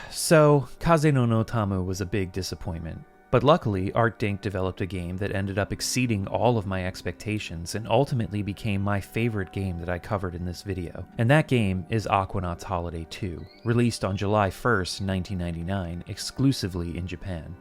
So, Kaze no Notamu was a big disappointment. But luckily, Artdink developed a game that ended up exceeding all of my expectations and ultimately became my favorite game that I covered in this video. And that game is Aquanaut's Holiday 2, released on July 1st, 1999, exclusively in Japan.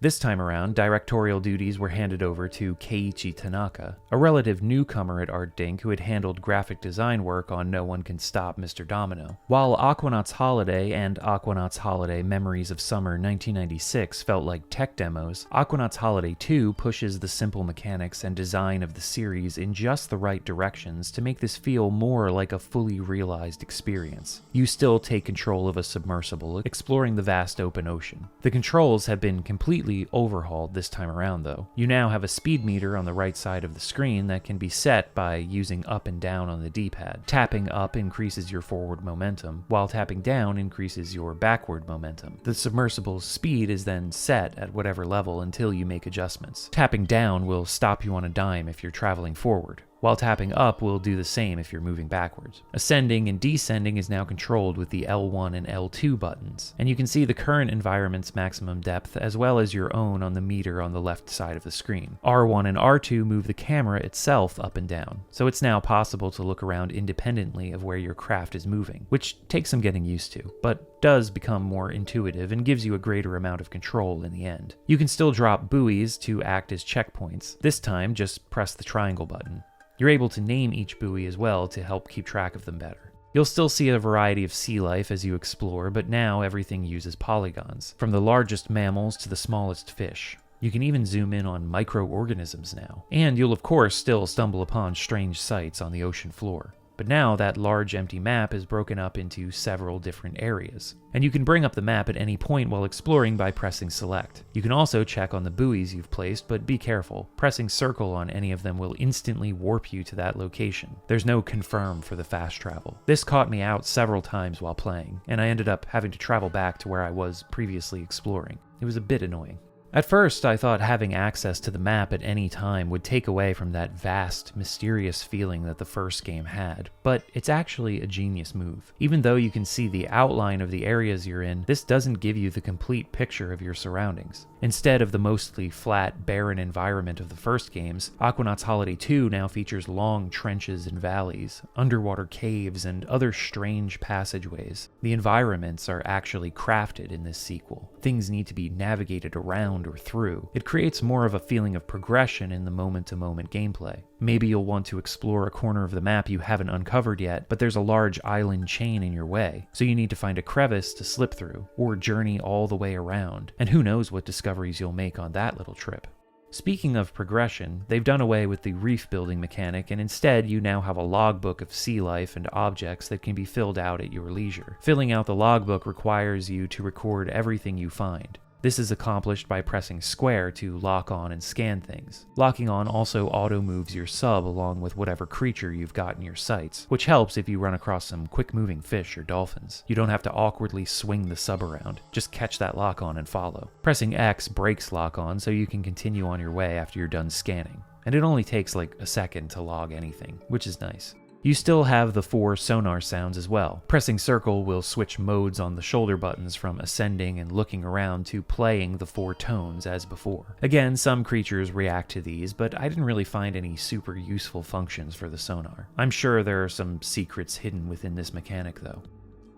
This time around, directorial duties were handed over to Keiichi Tanaka, a relative newcomer at Artdink who had handled graphic design work on No One Can Stop Mr. Domino. While Aquanaut's Holiday and Aquanaut's Holiday Memories of Summer 1996 felt like tech demos, Aquanaut's Holiday 2 pushes the simple mechanics and design of the series in just the right directions to make this feel more like a fully realized experience. You still take control of a submersible, exploring the vast open ocean. The controls have been completely overhauled this time around though. You now have a speed meter on the right side of the screen that can be set by using up and down on the D-pad. Tapping up increases your forward momentum, while tapping down increases your backward momentum. The submersible's speed is then set at whatever level until you make adjustments. Tapping down will stop you on a dime if you're traveling forward, while tapping up will do the same if you're moving backwards. Ascending and descending is now controlled with the L1 and L2 buttons, and you can see the current environment's maximum depth as well as your own on the meter on the left side of the screen. R1 and R2 move the camera itself up and down, so it's now possible to look around independently of where your craft is moving, which takes some getting used to, but does become more intuitive and gives you a greater amount of control in the end. You can still drop buoys to act as checkpoints. This time, just press the triangle button. You're able to name each buoy as well to help keep track of them better. You'll still see a variety of sea life as you explore, but now everything uses polygons, from the largest mammals to the smallest fish. You can even zoom in on microorganisms now. And you'll of course still stumble upon strange sights on the ocean floor. But now that large empty map is broken up into several different areas, and you can bring up the map at any point while exploring by pressing select. You can also check on the buoys you've placed, but be careful. Pressing circle on any of them will instantly warp you to that location. There's no confirm for the fast travel. This caught me out several times while playing, and I ended up having to travel back to where I was previously exploring. It was a bit annoying. At first, I thought having access to the map at any time would take away from that vast, mysterious feeling that the first game had, but it's actually a genius move. Even though you can see the outline of the areas you're in, this doesn't give you the complete picture of your surroundings. Instead of the mostly flat, barren environment of the first games, Aquanaut's Holiday 2 now features long trenches and valleys, underwater caves, and other strange passageways. The environments are actually crafted in this sequel. Things need to be navigated around or through. It creates more of a feeling of progression in the moment-to-moment gameplay. Maybe you'll want to explore a corner of the map you haven't uncovered yet, but there's a large island chain in your way, so you need to find a crevice to slip through, or journey all the way around, and who knows what discoveries you'll make on that little trip. Speaking of progression, they've done away with the reef building mechanic, and instead you now have a logbook of sea life and objects that can be filled out at your leisure. Filling out the logbook requires you to record everything you find. This is accomplished by pressing square to lock on and scan things. Locking on also auto-moves your sub along with whatever creature you've got in your sights, which helps if you run across some quick-moving fish or dolphins. You don't have to awkwardly swing the sub around, just catch that lock on and follow. Pressing X breaks lock on so you can continue on your way after you're done scanning, and it only takes like a second to log anything, which is nice. You still have the 4 sonar sounds as well. Pressing circle will switch modes on the shoulder buttons from ascending and looking around to playing the 4 tones as before. Again, some creatures react to these, but I didn't really find any super useful functions for the sonar. I'm sure there are some secrets hidden within this mechanic though.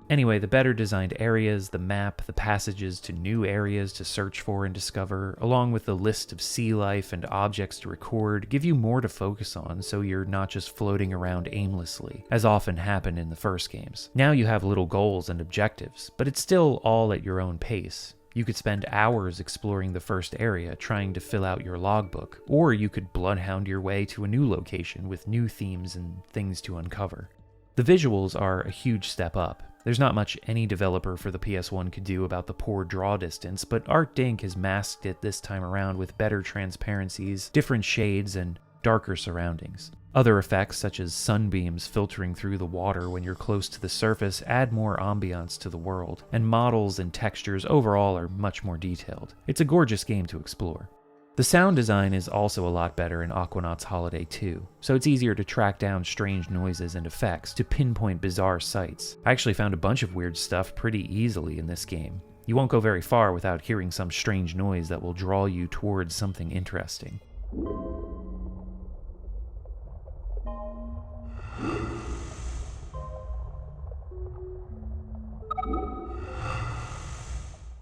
Anyway, the better designed areas, the map, the passages to new areas to search for and discover, along with the list of sea life and objects to record, give you more to focus on so you're not just floating around aimlessly, as often happened in the first games. Now you have little goals and objectives, but it's still all at your own pace. You could spend hours exploring the first area trying to fill out your logbook, or you could bloodhound your way to a new location with new themes and things to uncover. The visuals are a huge step up. There's not much any developer for the PS1 could do about the poor draw distance, but Artdink has masked it this time around with better transparencies, different shades, and darker surroundings. Other effects, such as sunbeams filtering through the water when you're close to the surface, add more ambiance to the world, and models and textures overall are much more detailed. It's a gorgeous game to explore. The sound design is also a lot better in Aquanaut's Holiday 2, so it's easier to track down strange noises and effects, to pinpoint bizarre sights. I actually found a bunch of weird stuff pretty easily in this game. You won't go very far without hearing some strange noise that will draw you towards something interesting.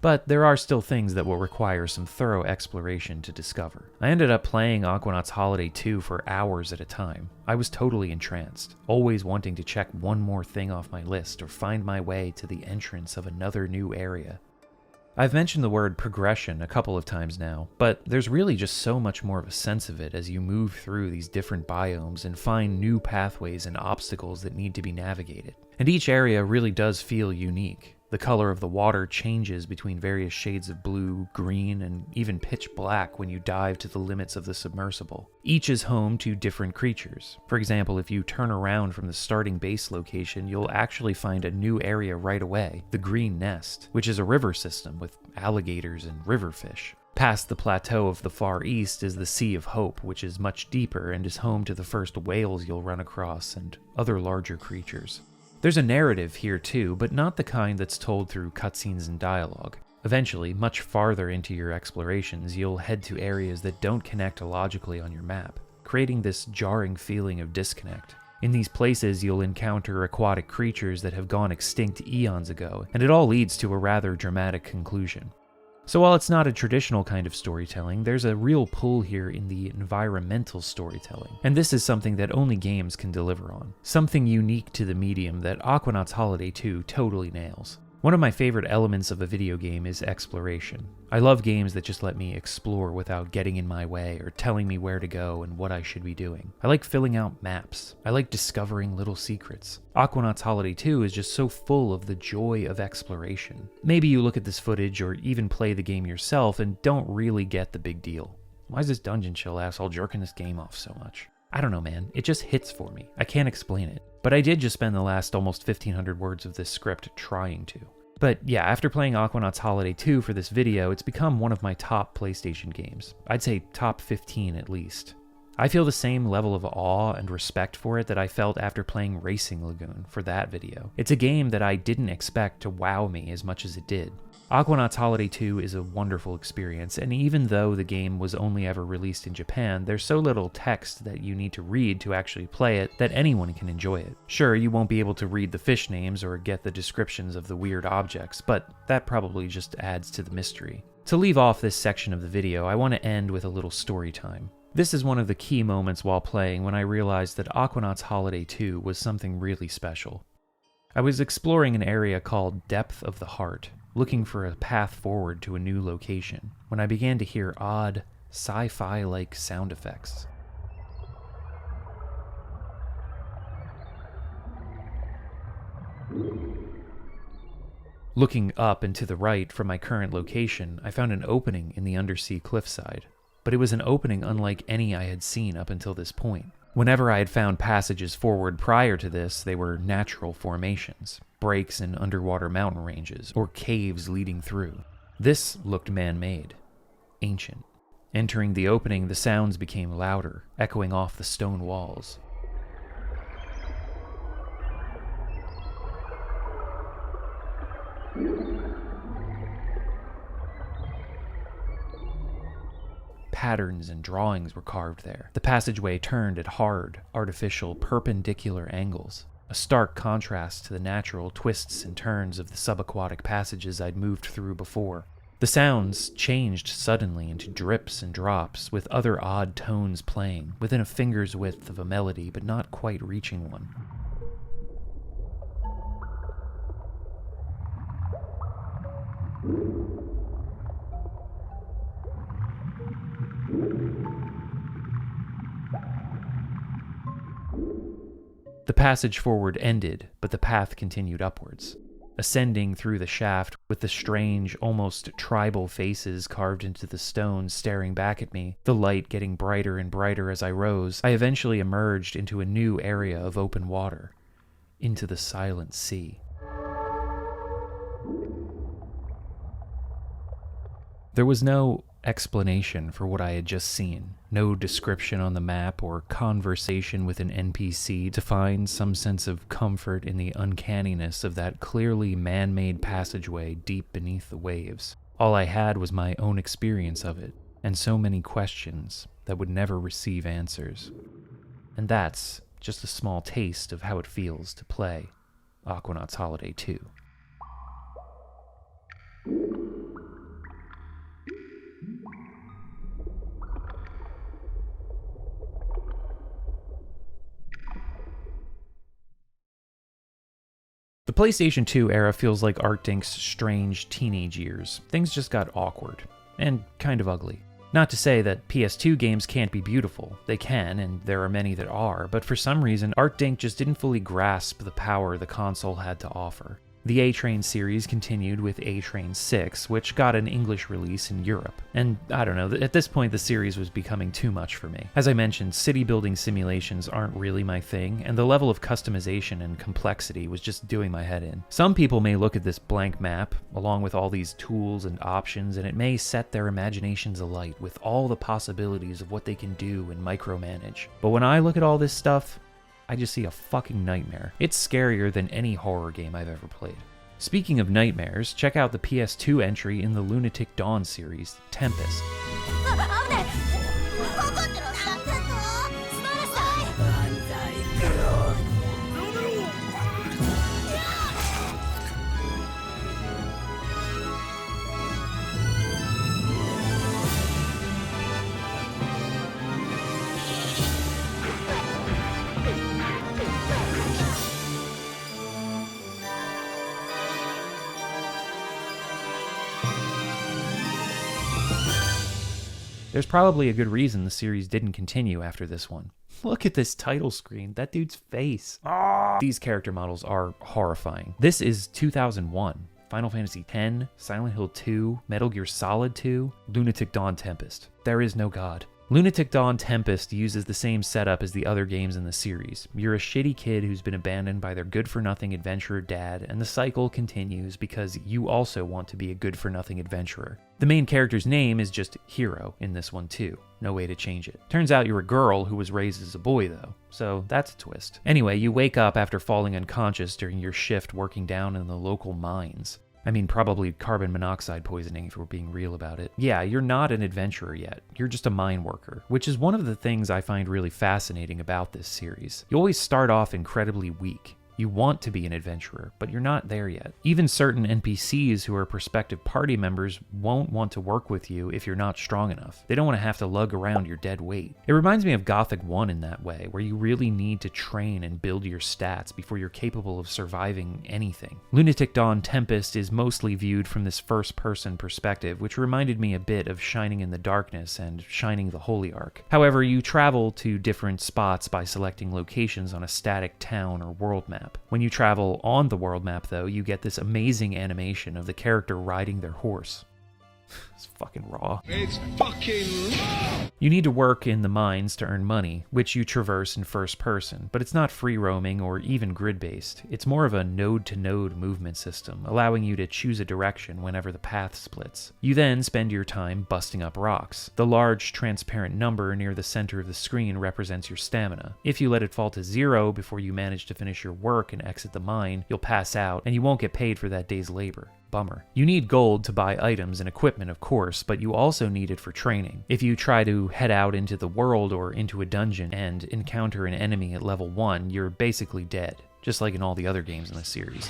But there are still things that will require some thorough exploration to discover. I ended up playing Aquanaut's Holiday 2 for hours at a time. I was totally entranced, always wanting to check one more thing off my list or find my way to the entrance of another new area. I've mentioned the word progression a couple of times now, but there's really just so much more of a sense of it as you move through these different biomes and find new pathways and obstacles that need to be navigated. And each area really does feel unique. The color of the water changes between various shades of blue, green, and even pitch black when you dive to the limits of the submersible. Each is home to different creatures. For example, if you turn around from the starting base location, you'll actually find a new area right away, the Green Nest, which is a river system with alligators and river fish. Past the plateau of the Far East is the Sea of Hope, which is much deeper and is home to the first whales you'll run across and other larger creatures. There's a narrative here too, but not the kind that's told through cutscenes and dialogue. Eventually, much farther into your explorations, you'll head to areas that don't connect logically on your map, creating this jarring feeling of disconnect. In these places, you'll encounter aquatic creatures that have gone extinct eons ago, and it all leads to a rather dramatic conclusion. So while it's not a traditional kind of storytelling, there's a real pull here in the environmental storytelling, and this is something that only games can deliver on. Something unique to the medium that Aquanaut's Holiday 2 totally nails. One of my favorite elements of a video game is exploration. I love games that just let me explore without getting in my way or telling me where to go and what I should be doing. I like filling out maps. I like discovering little secrets. Aquanaut's Holiday 2 is just so full of the joy of exploration. Maybe you look at this footage or even play the game yourself and don't really get the big deal. Why is this Dungeon Chill asshole jerking this game off so much? I don't know, man. It just hits for me. I can't explain it. But I did just spend the last almost 1,500 words of this script trying to. But yeah, after playing Aquanaut's Holiday 2 for this video, it's become one of my top PlayStation games. I'd say top 15 at least. I feel the same level of awe and respect for it that I felt after playing Racing Lagoon for that video. It's a game that I didn't expect to wow me as much as it did. Aquanaut's Holiday 2 is a wonderful experience, and even though the game was only ever released in Japan, there's so little text that you need to read to actually play it that anyone can enjoy it. Sure, you won't be able to read the fish names or get the descriptions of the weird objects, but that probably just adds to the mystery. To leave off this section of the video, I want to end with a little story time. This is one of the key moments while playing when I realized that Aquanaut's Holiday 2 was something really special. I was exploring an area called Depth of the Heart, looking for a path forward to a new location, when I began to hear odd, sci-fi-like sound effects. Looking up and to the right from my current location, I found an opening in the undersea cliffside, but it was an opening unlike any I had seen up until this point. Whenever I had found passages forward prior to this, they were natural formations, breaks in underwater mountain ranges, or caves leading through. This looked man-made, ancient. Entering the opening, the sounds became louder, echoing off the stone walls. Patterns and drawings were carved there. The passageway turned at hard, artificial, perpendicular angles, a stark contrast to the natural twists and turns of the subaquatic passages I'd moved through before. The sounds changed suddenly into drips and drops, with other odd tones playing, within a finger's width of a melody, but not quite reaching one. The passage forward ended, but the path continued upwards, ascending through the shaft with the strange, almost tribal faces carved into the stone staring back at me, the light getting brighter and brighter as I rose. I eventually emerged into a new area of open water, into the silent sea. There was no explanation for what I had just seen, no description on the map or conversation with an NPC to find some sense of comfort in the uncanniness of that clearly man-made passageway deep beneath the waves. All I had was my own experience of it, and so many questions that would never receive answers. And that's just a small taste of how it feels to play Aquanaut's Holiday 2. The PlayStation 2 era feels like Artdink's strange teenage years. Things just got awkward, and kind of ugly. Not to say that PS2 games can't be beautiful. They can, and there are many that are, but for some reason, Artdink just didn't fully grasp the power the console had to offer. The A-Train series continued with A-Train 6, which got an English release in Europe. And I don't know, at this point the series was becoming too much for me. As I mentioned, city building simulations aren't really my thing, and the level of customization and complexity was just doing my head in. Some people may look at this blank map, along with all these tools and options, and it may set their imaginations alight with all the possibilities of what they can do and micromanage. But when I look at all this stuff, I just see a fucking nightmare. It's scarier than any horror game I've ever played. Speaking of nightmares, check out the PS2 entry in the Lunatic Dawn series, Tempest. There's probably a good reason the series didn't continue after this one. Look at this title screen, that dude's face. These character models are horrifying. This is 2001. Final Fantasy X, Silent Hill 2, Metal Gear Solid 2, Lunatic Dawn Tempest. There is no God. Lunatic Dawn Tempest uses the same setup as the other games in the series. You're a shitty kid who's been abandoned by their good-for-nothing adventurer dad, and the cycle continues because you also want to be a good-for-nothing adventurer. The main character's name is just Hero in this one too. No way to change it. Turns out you're a girl who was raised as a boy though, so that's a twist. Anyway, you wake up after falling unconscious during your shift working down in the local mines. I mean, probably carbon monoxide poisoning if we're being real about it. Yeah, you're not an adventurer yet. You're just a mine worker, which is one of the things I find really fascinating about this series. You always start off incredibly weak. You want to be an adventurer, but you're not there yet. Even certain NPCs who are prospective party members won't want to work with you if you're not strong enough. They don't want to have to lug around your dead weight. It reminds me of Gothic 1 in that way, where you really need to train and build your stats before you're capable of surviving anything. Lunatic Dawn Tempest is mostly viewed from this first-person perspective, which reminded me a bit of Shining in the Darkness and Shining the Holy Ark. However, you travel to different spots by selecting locations on a static town or world map. When you travel on the world map, though, you get this amazing animation of the character riding their horse. It's fucking raw. It's fucking raw! You need to work in the mines to earn money, which you traverse in first person, but it's not free roaming or even grid-based. It's more of a node-to-node movement system, allowing you to choose a direction whenever the path splits. You then spend your time busting up rocks. The large, transparent number near the center of the screen represents your stamina. If you let it fall to 0 before you manage to finish your work and exit the mine, you'll pass out, and you won't get paid for that day's labor. Bummer. You need gold to buy items and equipment, of course, but you also need it for training. If you try to head out into the world or into a dungeon and encounter an enemy at level 1, you're basically dead, just like in all the other games in the series.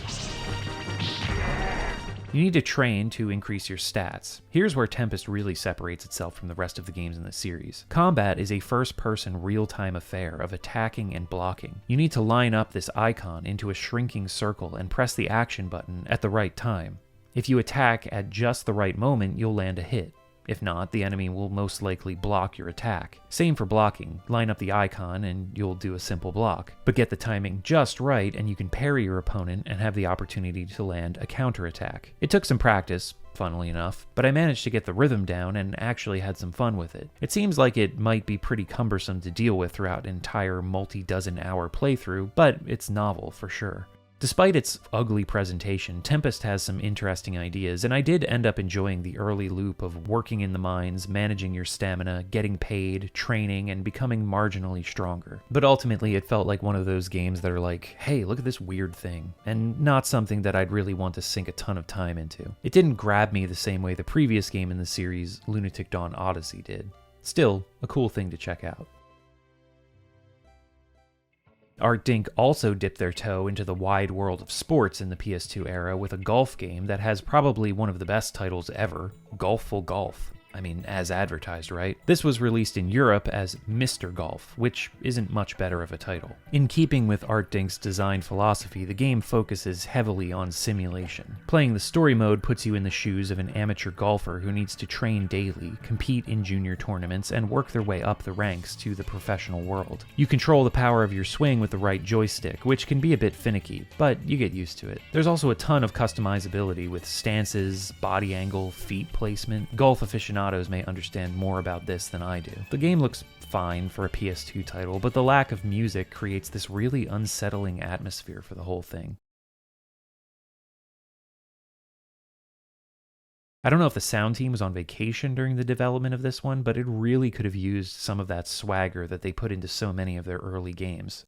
You need to train to increase your stats. Here's where Tempest really separates itself from the rest of the games in the series. Combat is a first-person real-time affair of attacking and blocking. You need to line up this icon into a shrinking circle and press the action button at the right time. If you attack at just the right moment, you'll land a hit. If not, the enemy will most likely block your attack. Same for blocking. Line up the icon and you'll do a simple block. But get the timing just right and you can parry your opponent and have the opportunity to land a counterattack. It took some practice, funnily enough, but I managed to get the rhythm down and actually had some fun with it. It seems like it might be pretty cumbersome to deal with throughout an entire multi-dozen-hour playthrough, but it's novel for sure. Despite its ugly presentation, Tempest has some interesting ideas, and I did end up enjoying the early loop of working in the mines, managing your stamina, getting paid, training, and becoming marginally stronger. But ultimately, it felt like one of those games that are like, hey, look at this weird thing, and not something that I'd really want to sink a ton of time into. It didn't grab me the same way the previous game in the series, Lunatic Dawn Odyssey, did. Still, a cool thing to check out. Artdink also dipped their toe into the wide world of sports in the PS2 era with a golf game that has probably one of the best titles ever, Golful Golf. I mean, as advertised, right? This was released in Europe as Mr. Golf, which isn't much better of a title. In keeping with Artdink's design philosophy, the game focuses heavily on simulation. Playing the story mode puts you in the shoes of an amateur golfer who needs to train daily, compete in junior tournaments, and work their way up the ranks to the professional world. You control the power of your swing with the right joystick, which can be a bit finicky, but you get used to it. There's also a ton of customizability with stances, body angle, feet placement. Golf aficionados may understand more about this than I do. The game looks fine for a PS2 title, but the lack of music creates this really unsettling atmosphere for the whole thing. I don't know if the sound team was on vacation during the development of this one, but it really could have used some of that swagger that they put into so many of their early games.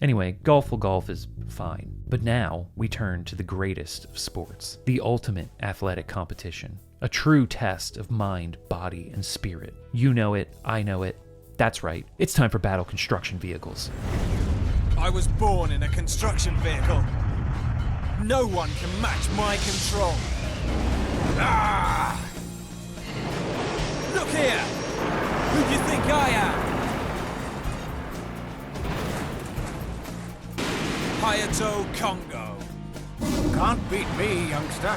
Anyway, Golful Golf is fine. But now, we turn to the greatest of sports. The ultimate athletic competition. A true test of mind, body, and spirit. You know it, I know it. That's right, it's time for battle construction vehicles. I was born in a construction vehicle. No one can match my control. Ah! Look here! Who do you think I am? Hayato Kongo. Can't beat me, youngster.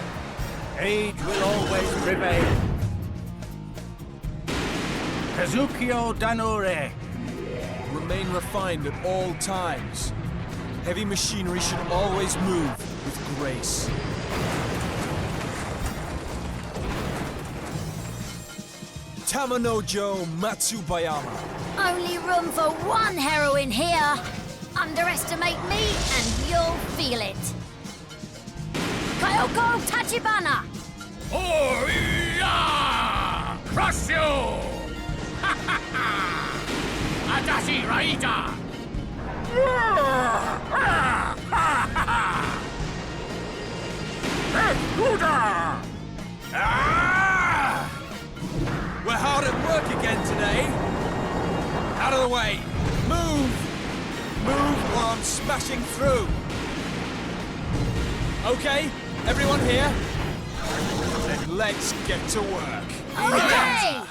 Age will always prevail. Kazukyo Danore. Remain refined at all times. Heavy machinery should always move with grace. Tamanojo Matsubayama. Only room for one heroine here. Underestimate me and you'll feel it. Kyoko Tachibana! Oh, yeah! Crush you! Ha ha ha! Adashi Raida! We're hard at work again today. Out of the way. Move! Move while I'm smashing through. Okay, everyone here? Then let's get to work. Okay!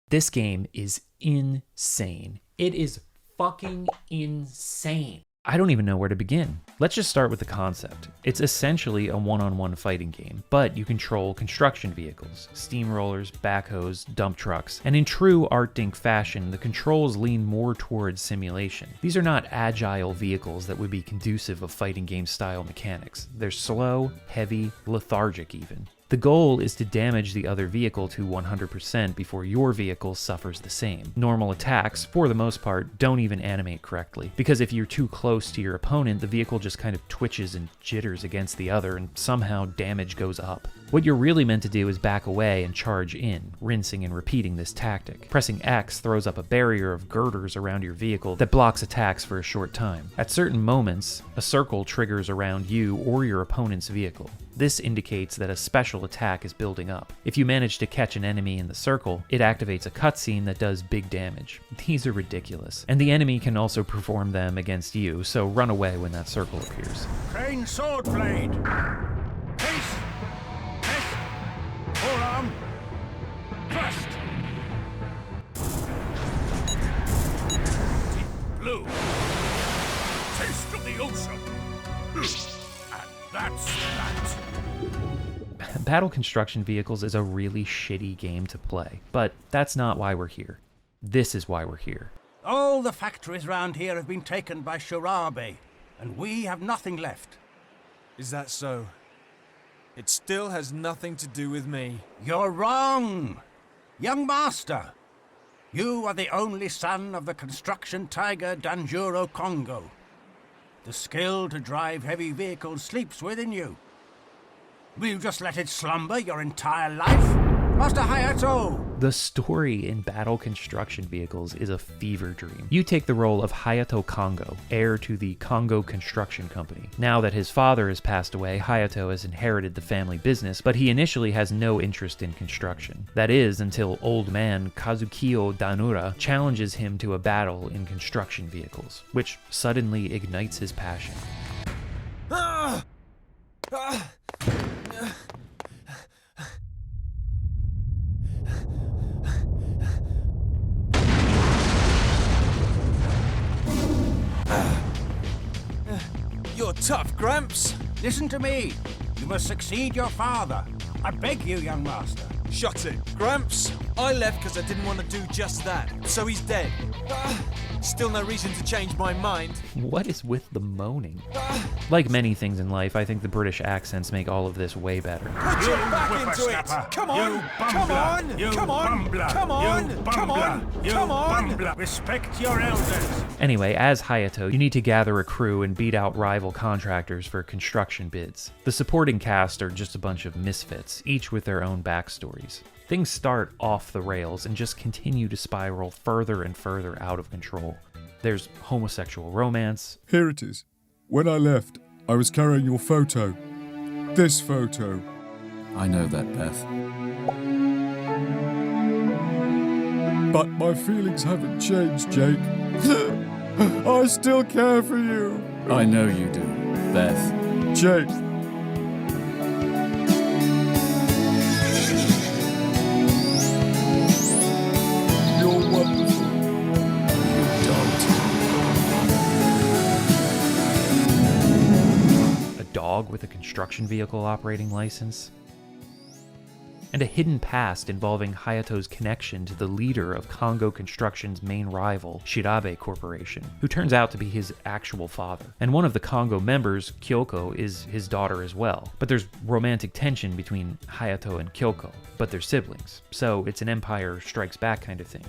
This game is insane. It is fucking insane. I don't even know where to begin. Let's just start with the concept. It's essentially a one-on-one fighting game, but you control construction vehicles, steamrollers, backhoes, dump trucks, and in true Artdink fashion, the controls lean more towards simulation. These are not agile vehicles that would be conducive of fighting game style mechanics. They're slow, heavy, lethargic even. The goal is to damage the other vehicle to 100% before your vehicle suffers the same. Normal attacks, for the most part, don't even animate correctly, because if you're too close to your opponent, the vehicle just kind of twitches and jitters against the other, and somehow damage goes up. What you're really meant to do is back away and charge in, rinsing and repeating this tactic. Pressing X throws up a barrier of girders around your vehicle that blocks attacks for a short time. At certain moments, a circle triggers around you or your opponent's vehicle. This indicates that a special attack is building up. If you manage to catch an enemy in the circle, it activates a cutscene that does big damage. These are ridiculous, and the enemy can also perform them against you, so run away when that circle appears. Crane sword blade. Case. Test. Forearm. Thrust. Deep blue. Taste of the ocean. And that's that. Battle Construction Vehicles is a really shitty game to play, but that's not why we're here. This is why we're here. All the factories round here have been taken by Shirabe, and we have nothing left. Is that so? It still has nothing to do with me. You're wrong, young master. You are the only son of the construction tiger Danjuro Kongo. The skill to drive heavy vehicles sleeps within you. Will you just let it slumber your entire life? Master Hayato! The story in Battle Construction Vehicles is a fever dream. You take the role of Hayato Kongo, heir to the Kongo Construction Company. Now that his father has passed away, Hayato has inherited the family business, but he initially has no interest in construction. That is, until old man Kazukiyo Danura challenges him to a battle in construction vehicles, which suddenly ignites his passion. You're tough, Gramps. Listen to me. You must succeed your father. I beg you, young master. Shut it. Gramps, I left because I didn't want to do just that. So he's dead. Still no reason to change my mind. What is with the moaning? Like many things in life, I think the British accents make all of this way better. Put your back into it! Come on! Come on! Come on! Come on! Come on! Come on! Respect your elders. Anyway, as Hayato, you need to gather a crew and beat out rival contractors for construction bids. The supporting cast are just a bunch of misfits, each with their own backstories. Things start off the rails and just continue to spiral further and further out of control. There's homosexual romance. Here it is. When I left, I was carrying your photo. This photo. I know that, Beth. But my feelings haven't changed, Jake. I still care for you. I know you do, Beth. Jake. You're wonderful. A dog with a construction vehicle operating license. and a hidden past involving Hayato's connection to the leader of Kongo Construction's main rival, Shirabe Corporation, who turns out to be his actual father. And one of the Kongo members, Kyoko, is his daughter as well. But there's romantic tension between Hayato and Kyoko, but they're siblings, so it's an Empire Strikes Back kind of thing.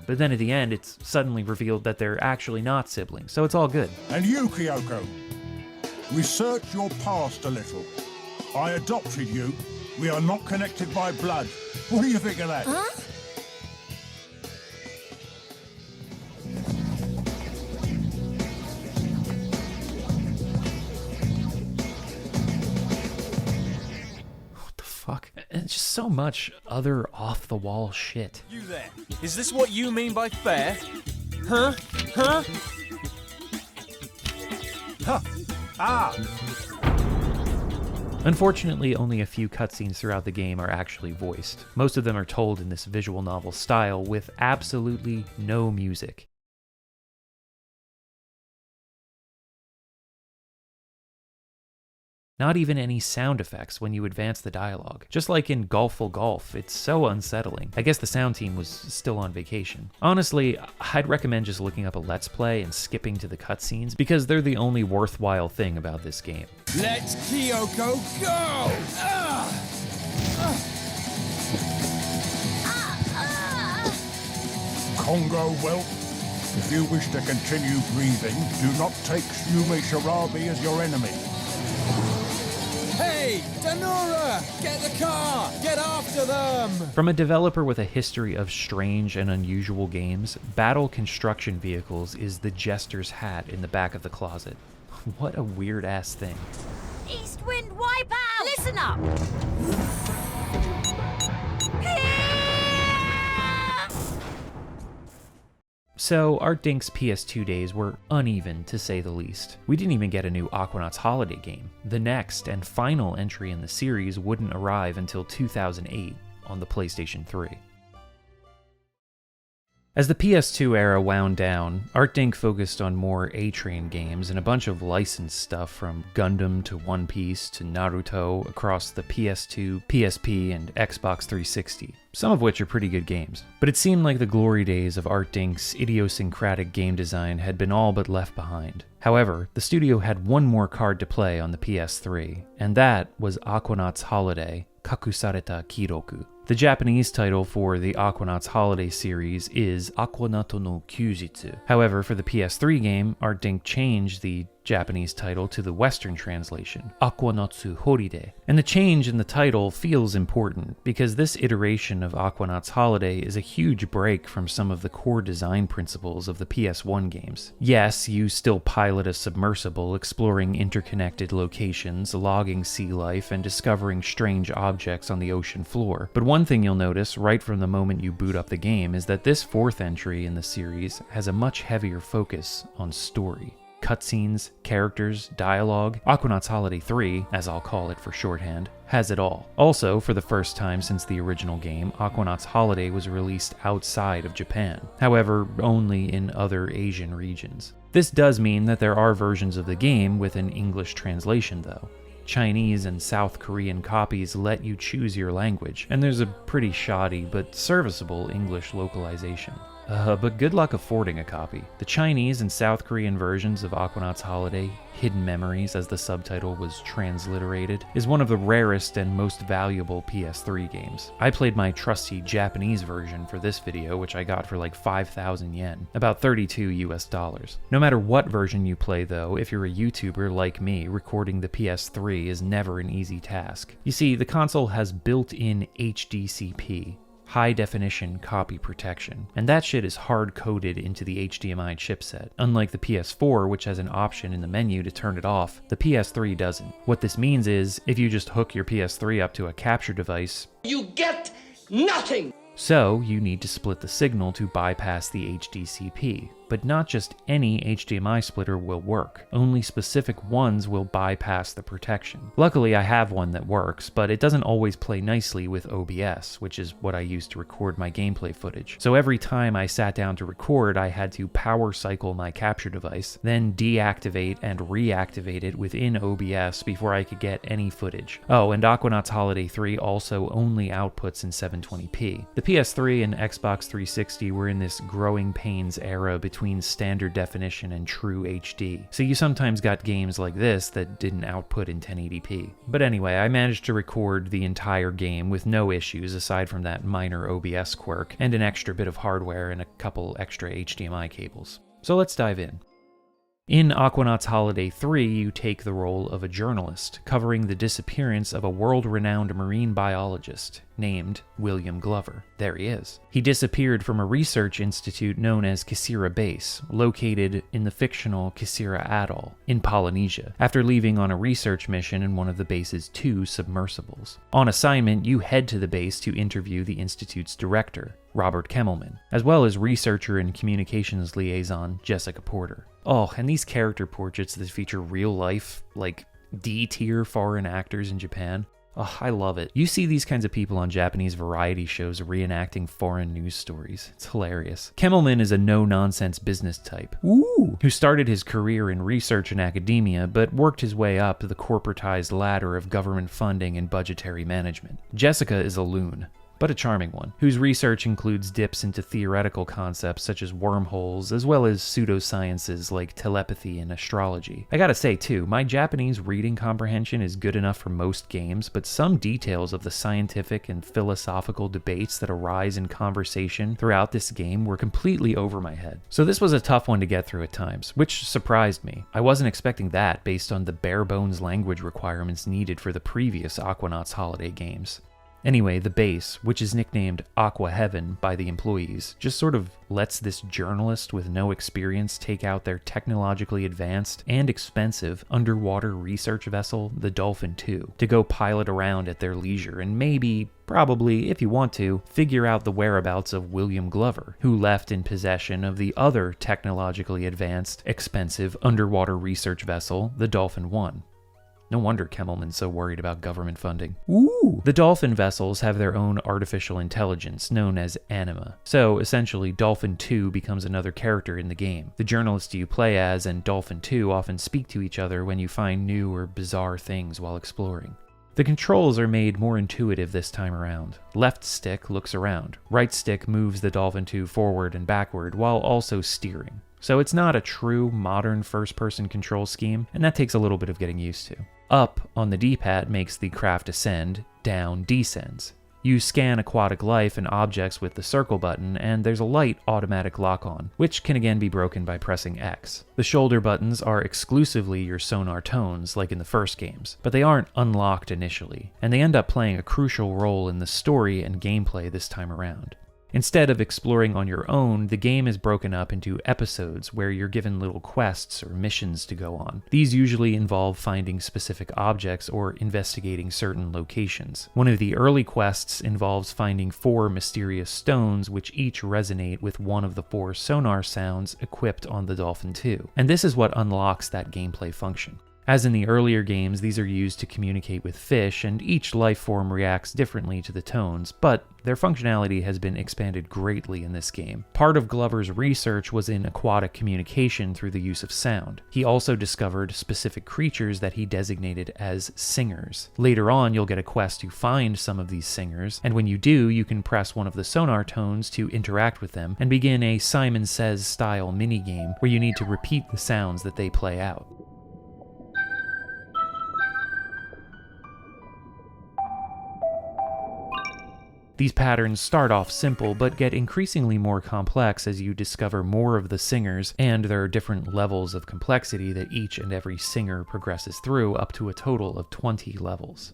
But then at the end, it's suddenly revealed that they're actually not siblings, so it's all good. And you, Kyoko, research your past a little. I adopted you. We are not connected by blood. What do you think of that? Huh? Fuck. It's just so much other off-the-wall shit. You there. Is this what you mean by fair? Huh? Huh? Huh. Ah! Unfortunately, only a few cutscenes throughout the game are actually voiced. Most of them are told in this visual novel style with absolutely no music. Not even any sound effects when you advance the dialogue. Just like in Golful Golf, it's so unsettling. I guess the sound team was still on vacation. Honestly, I'd recommend just looking up a Let's Play and skipping to the cutscenes because they're the only worthwhile thing about this game. Let Kyoko go! Kongo whelp, if you wish to continue breathing, do not take Yume Shirabe as your enemy. Hey, Danura! Get the car! Get after them! From a developer with a history of strange and unusual games, Battle Construction Vehicles is the jester's hat in the back of the closet. What a weird-ass thing. East wind wipeout! Listen up! So, Artdink's PS2 days were uneven, to say the least. We didn't even get a new Aquanaut's Holiday game. The next and final entry in the series wouldn't arrive until 2008 on the PlayStation 3. As the PS2 era wound down, Artdink focused on more A-Train games and a bunch of licensed stuff from Gundam to One Piece to Naruto across the PS2, PSP, and Xbox 360, some of which are pretty good games. But it seemed like the glory days of Artdink's idiosyncratic game design had been all but left behind. However, the studio had one more card to play on the PS3, and that was Aquanaut's Holiday, Kakusareta Kiroku. The Japanese title for the Aquanaut's Holiday series is Aquanaut no Kyujitsu. However, for the PS3 game, Artdink changed the Japanese title to the Western translation, Aquanautsu Horide. And the change in the title feels important, because this iteration of Aquanaut's Holiday is a huge break from some of the core design principles of the PS1 games. Yes, you still pilot a submersible, exploring interconnected locations, logging sea life, and discovering strange objects on the ocean floor. But one thing you'll notice right from the moment you boot up the game is that this fourth entry in the series has a much heavier focus on story. Cutscenes, characters, dialogue. Aquanaut's Holiday 3, as I'll call it for shorthand, has it all. Also, for the first time since the original game, Aquanaut's Holiday was released outside of Japan, however, only in other Asian regions. This does mean that there are versions of the game with an English translation, though. Chinese and South Korean copies let you choose your language, and there's a pretty shoddy but serviceable English localization. But good luck affording a copy. The Chinese and South Korean versions of Aquanaut's Holiday, Hidden Memories as the subtitle was transliterated, is one of the rarest and most valuable PS3 games. I played my trusty Japanese version for this video, which I got for like 5,000 yen, about $32 US. No matter what version you play though, if you're a YouTuber like me, recording the PS3 is never an easy task. You see, the console has built-in HDCP, high definition copy protection, and that shit is hard coded into the HDMI chipset. Unlike the PS4, which has an option in the menu to turn it off, the PS3 doesn't. What this means is, if you just hook your PS3 up to a capture device, you get nothing! So you need to split the signal to bypass the HDCP. but not just any HDMI splitter will work. Only specific ones will bypass the protection. Luckily, I have one that works, but it doesn't always play nicely with OBS, which is what I use to record my gameplay footage. So every time I sat down to record, I had to power cycle my capture device, then deactivate and reactivate it within OBS before I could get any footage. Oh, and Aquanaut's Holiday 3 also only outputs in 720p. The PS3 and Xbox 360 were in this growing pains era between standard definition and true HD, so you sometimes got games like this that didn't output in 1080p. But anyway, I managed to record the entire game with no issues aside from that minor OBS quirk and an extra bit of hardware and a couple extra HDMI cables. So let's dive in. In Aquanaut's Holiday 3, you take the role of a journalist, covering the disappearance of a world-renowned marine biologist named William Glover. There he is. He disappeared from a research institute known as Kasera Base, located in the fictional Kasera Atoll in Polynesia, after leaving on a research mission in one of the base's 2 submersibles. On assignment, you head to the base to interview the institute's director, Robert Kemmelman, as well as researcher and communications liaison Jessica Porter. Oh, and these character portraits that feature real-life, like, D-tier foreign actors in Japan. Oh, I love it. You see these kinds of people on Japanese variety shows reenacting foreign news stories. It's hilarious. Kemmelman is a no-nonsense business type, who started his career in research and academia, but worked his way up the corporatized ladder of government funding and budgetary management. Jessica is a loon, but a charming one, whose research includes dips into theoretical concepts such as wormholes, as well as pseudosciences like telepathy and astrology. I gotta say too, my Japanese reading comprehension is good enough for most games, but some details of the scientific and philosophical debates that arise in conversation throughout this game were completely over my head. So this was a tough one to get through at times, which surprised me. I wasn't expecting that based on the bare-bones language requirements needed for the previous Aquanaut's Holiday games. Anyway, the base, which is nicknamed Aqua Heaven by the employees, just sort of lets this journalist with no experience take out their technologically advanced and expensive underwater research vessel, the Dolphin 2, to go pilot around at their leisure and maybe, probably, if you want to, figure out the whereabouts of William Glover, who left in possession of the other technologically advanced, expensive underwater research vessel, the Dolphin 1. No wonder Kemmelman's so worried about government funding. The Dolphin vessels have their own artificial intelligence, known as Anima. So, essentially, Dolphin 2 becomes another character in the game. The journalist you play as and Dolphin 2 often speak to each other when you find new or bizarre things while exploring. The controls are made more intuitive this time around. Left stick looks around. Right stick moves the Dolphin 2 forward and backward while also steering. So it's not a true modern first-person control scheme, and that takes a little bit of getting used to. Up on the D-pad makes the craft ascend, down descends. You scan aquatic life and objects with the circle button, and there's a light automatic lock-on, which can again be broken by pressing X. The shoulder buttons are exclusively your sonar tones, like in the first games, but they aren't unlocked initially, and they end up playing a crucial role in the story and gameplay this time around. Instead of exploring on your own, the game is broken up into episodes where you're given little quests or missions to go on. These usually involve finding specific objects or investigating certain locations. One of the early quests involves finding 4 mysterious stones which each resonate with one of the 4 sonar sounds equipped on the Dolphin 2, and this is what unlocks that gameplay function. As in the earlier games, these are used to communicate with fish, and each life form reacts differently to the tones, but their functionality has been expanded greatly in this game. Part of Glover's research was in aquatic communication through the use of sound. He also discovered specific creatures that he designated as singers. Later on, you'll get a quest to find some of these singers, and when you do, you can press one of the sonar tones to interact with them and begin a Simon Says style minigame where you need to repeat the sounds that they play out. These patterns start off simple, but get increasingly more complex as you discover more of the singers, and there are different levels of complexity that each and every singer progresses through, up to a total of 20 levels.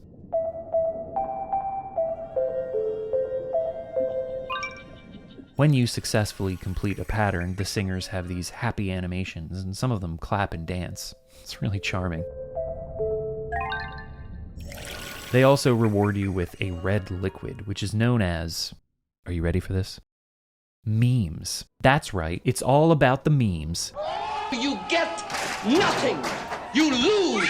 When you successfully complete a pattern, the singers have these happy animations, and some of them clap and dance. It's really charming. They also reward you with a red liquid, which is known as... Are you ready for this? Memes. That's right, it's all about the memes. You get nothing. You lose.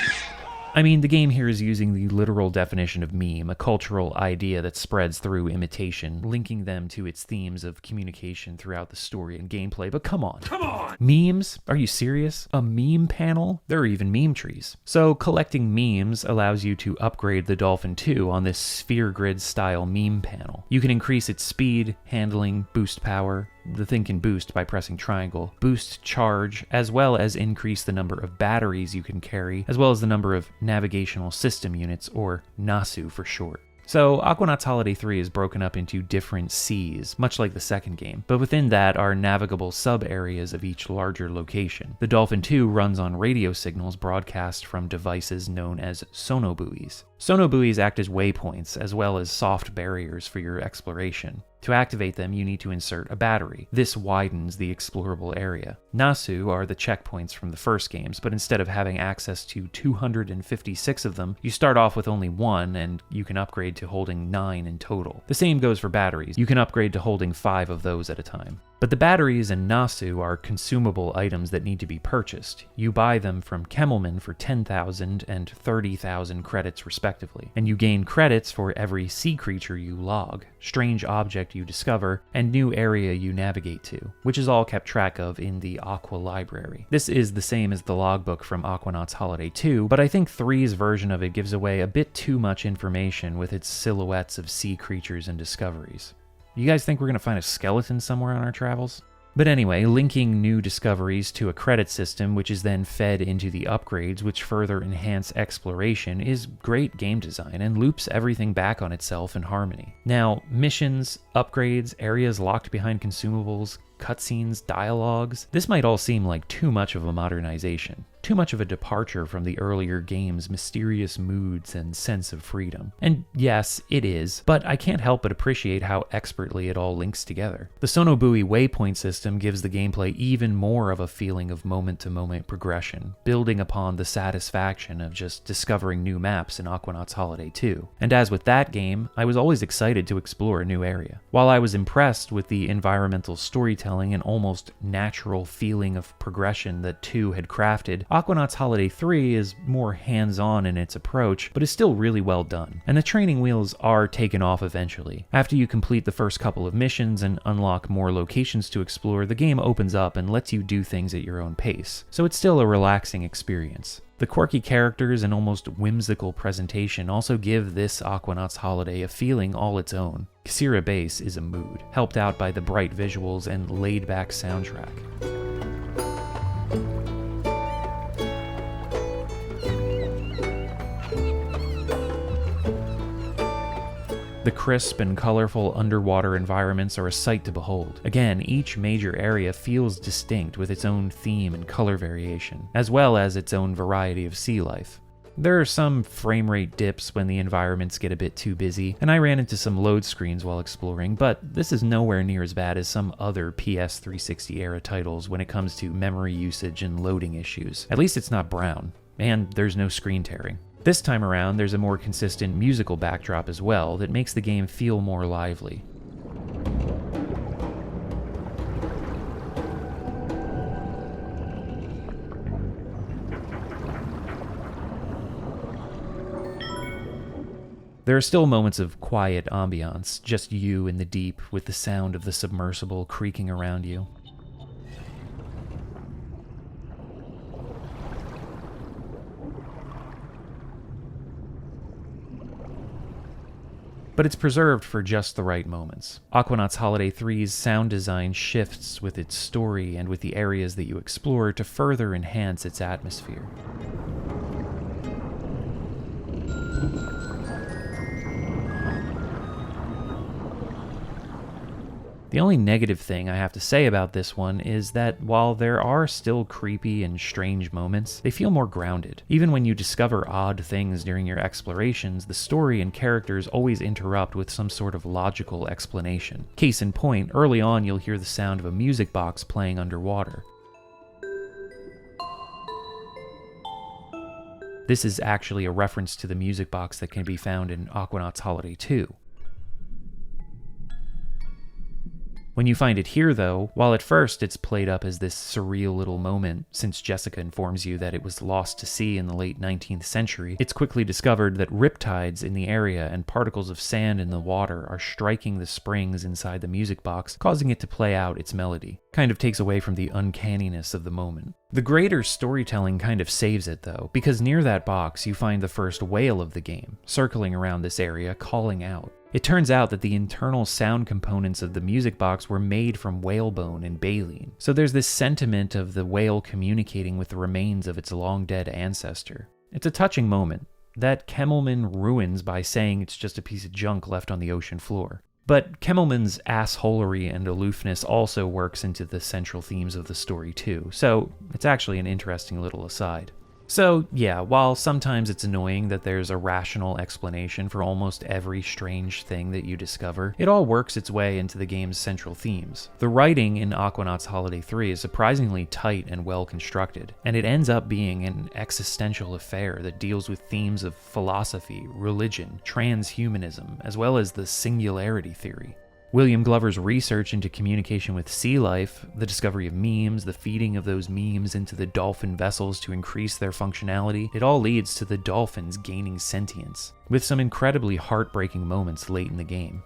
I mean, the game here is using the literal definition of meme, a cultural idea that spreads through imitation, linking them to its themes of communication throughout the story and gameplay, but come on. Come on! Memes? Are you serious? A meme panel? There are even meme trees. So collecting memes allows you to upgrade the Dolphin 2 on this sphere grid style meme panel. You can increase its speed, handling, boost power. The thing can boost by pressing triangle, boost charge, as well as increase the number of batteries you can carry, as well as the number of navigational system units, or NASU for short. So, Aquanaut's Holiday 3 is broken up into different seas, much like the second game, but within that are navigable sub-areas of each larger location. The Dolphin 2 runs on radio signals broadcast from devices known as sonobuoys. Sonobuoys act as waypoints, as well as soft barriers for your exploration. To activate them, you need to insert a battery. This widens the explorable area. Nasu are the checkpoints from the first games, but instead of having access to 256 of them, you start off with only one, and you can upgrade to holding 9 in total. The same goes for batteries. You can upgrade to holding 5 of those at a time. But the batteries and Nasu are consumable items that need to be purchased. You buy them from Kemmelman for 10,000 and 30,000 credits respectively, and you gain credits for every sea creature you log, strange object you discover, and new area you navigate to, which is all kept track of in the Aqua Library. This is the same as the logbook from Aquanaut's Holiday 2, but I think 3's version of it gives away a bit too much information with its silhouettes of sea creatures and discoveries. You guys think we're going to find a skeleton somewhere on our travels? But anyway, linking new discoveries to a credit system which is then fed into the upgrades which further enhance exploration is great game design and loops everything back on itself in harmony. Now, missions, upgrades, areas locked behind consumables, cutscenes, dialogues, this might all seem like too much of a modernization, too much of a departure from the earlier game's mysterious moods and sense of freedom. And yes, it is, but I can't help but appreciate how expertly it all links together. The Sonobuoy waypoint system gives the gameplay even more of a feeling of moment-to-moment progression, building upon the satisfaction of just discovering new maps in Aquanaut's Holiday 2. And as with that game, I was always excited to explore a new area. While I was impressed with the environmental storytelling and almost natural feeling of progression that 2 had crafted, Aquanaut's Holiday 3 is more hands-on in its approach, but is still really well done. And the training wheels are taken off eventually. After you complete the first couple of missions and unlock more locations to explore, the game opens up and lets you do things at your own pace. So it's still a relaxing experience. The quirky characters and almost whimsical presentation also give this Aquanaut's Holiday a feeling all its own. Kakusareta Base is a mood, helped out by the bright visuals and laid-back soundtrack. The crisp and colorful underwater environments are a sight to behold. Again, each major area feels distinct with its own theme and color variation, as well as its own variety of sea life. There are some frame rate dips when the environments get a bit too busy, and I ran into some load screens while exploring, but this is nowhere near as bad as some other PS360 era titles when it comes to memory usage and loading issues. At least it's not brown, and there's no screen tearing. This time around, there's a more consistent musical backdrop as well that makes the game feel more lively. There are still moments of quiet ambiance, just you in the deep with the sound of the submersible creaking around you. But it's preserved for just the right moments. Aquanaut's Holiday 3's sound design shifts with its story and with the areas that you explore to further enhance its atmosphere. The only negative thing I have to say about this one is that while there are still creepy and strange moments, they feel more grounded. Even when you discover odd things during your explorations, the story and characters always interrupt with some sort of logical explanation. Case in point, early on you'll hear the sound of a music box playing underwater. This is actually a reference to the music box that can be found in Aquanaut's Holiday 2. When you find it here, though, while at first it's played up as this surreal little moment, since Jessica informs you that it was lost to sea in the late 19th century, it's quickly discovered that riptides in the area and particles of sand in the water are striking the springs inside the music box, causing it to play out its melody. Kind of takes away from the uncanniness of the moment. The greater storytelling kind of saves it, though, because near that box you find the first whale of the game, circling around this area, calling out. It turns out that the internal sound components of the music box were made from whalebone and baleen, so there's this sentiment of the whale communicating with the remains of its long-dead ancestor. It's a touching moment that Kemmelman ruins by saying it's just a piece of junk left on the ocean floor. But Kemmelman's assholery and aloofness also works into the central themes of the story too, so it's actually an interesting little aside. So yeah, while sometimes it's annoying that there's a rational explanation for almost every strange thing that you discover, it all works its way into the game's central themes. The writing in Aquanaut's Holiday 3 is surprisingly tight and well constructed, and it ends up being an existential affair that deals with themes of philosophy, religion, transhumanism, as well as the singularity theory. William Glover's research into communication with sea life, the discovery of memes, the feeding of those memes into the dolphin vessels to increase their functionality, it all leads to the dolphins gaining sentience, with some incredibly heartbreaking moments late in the game.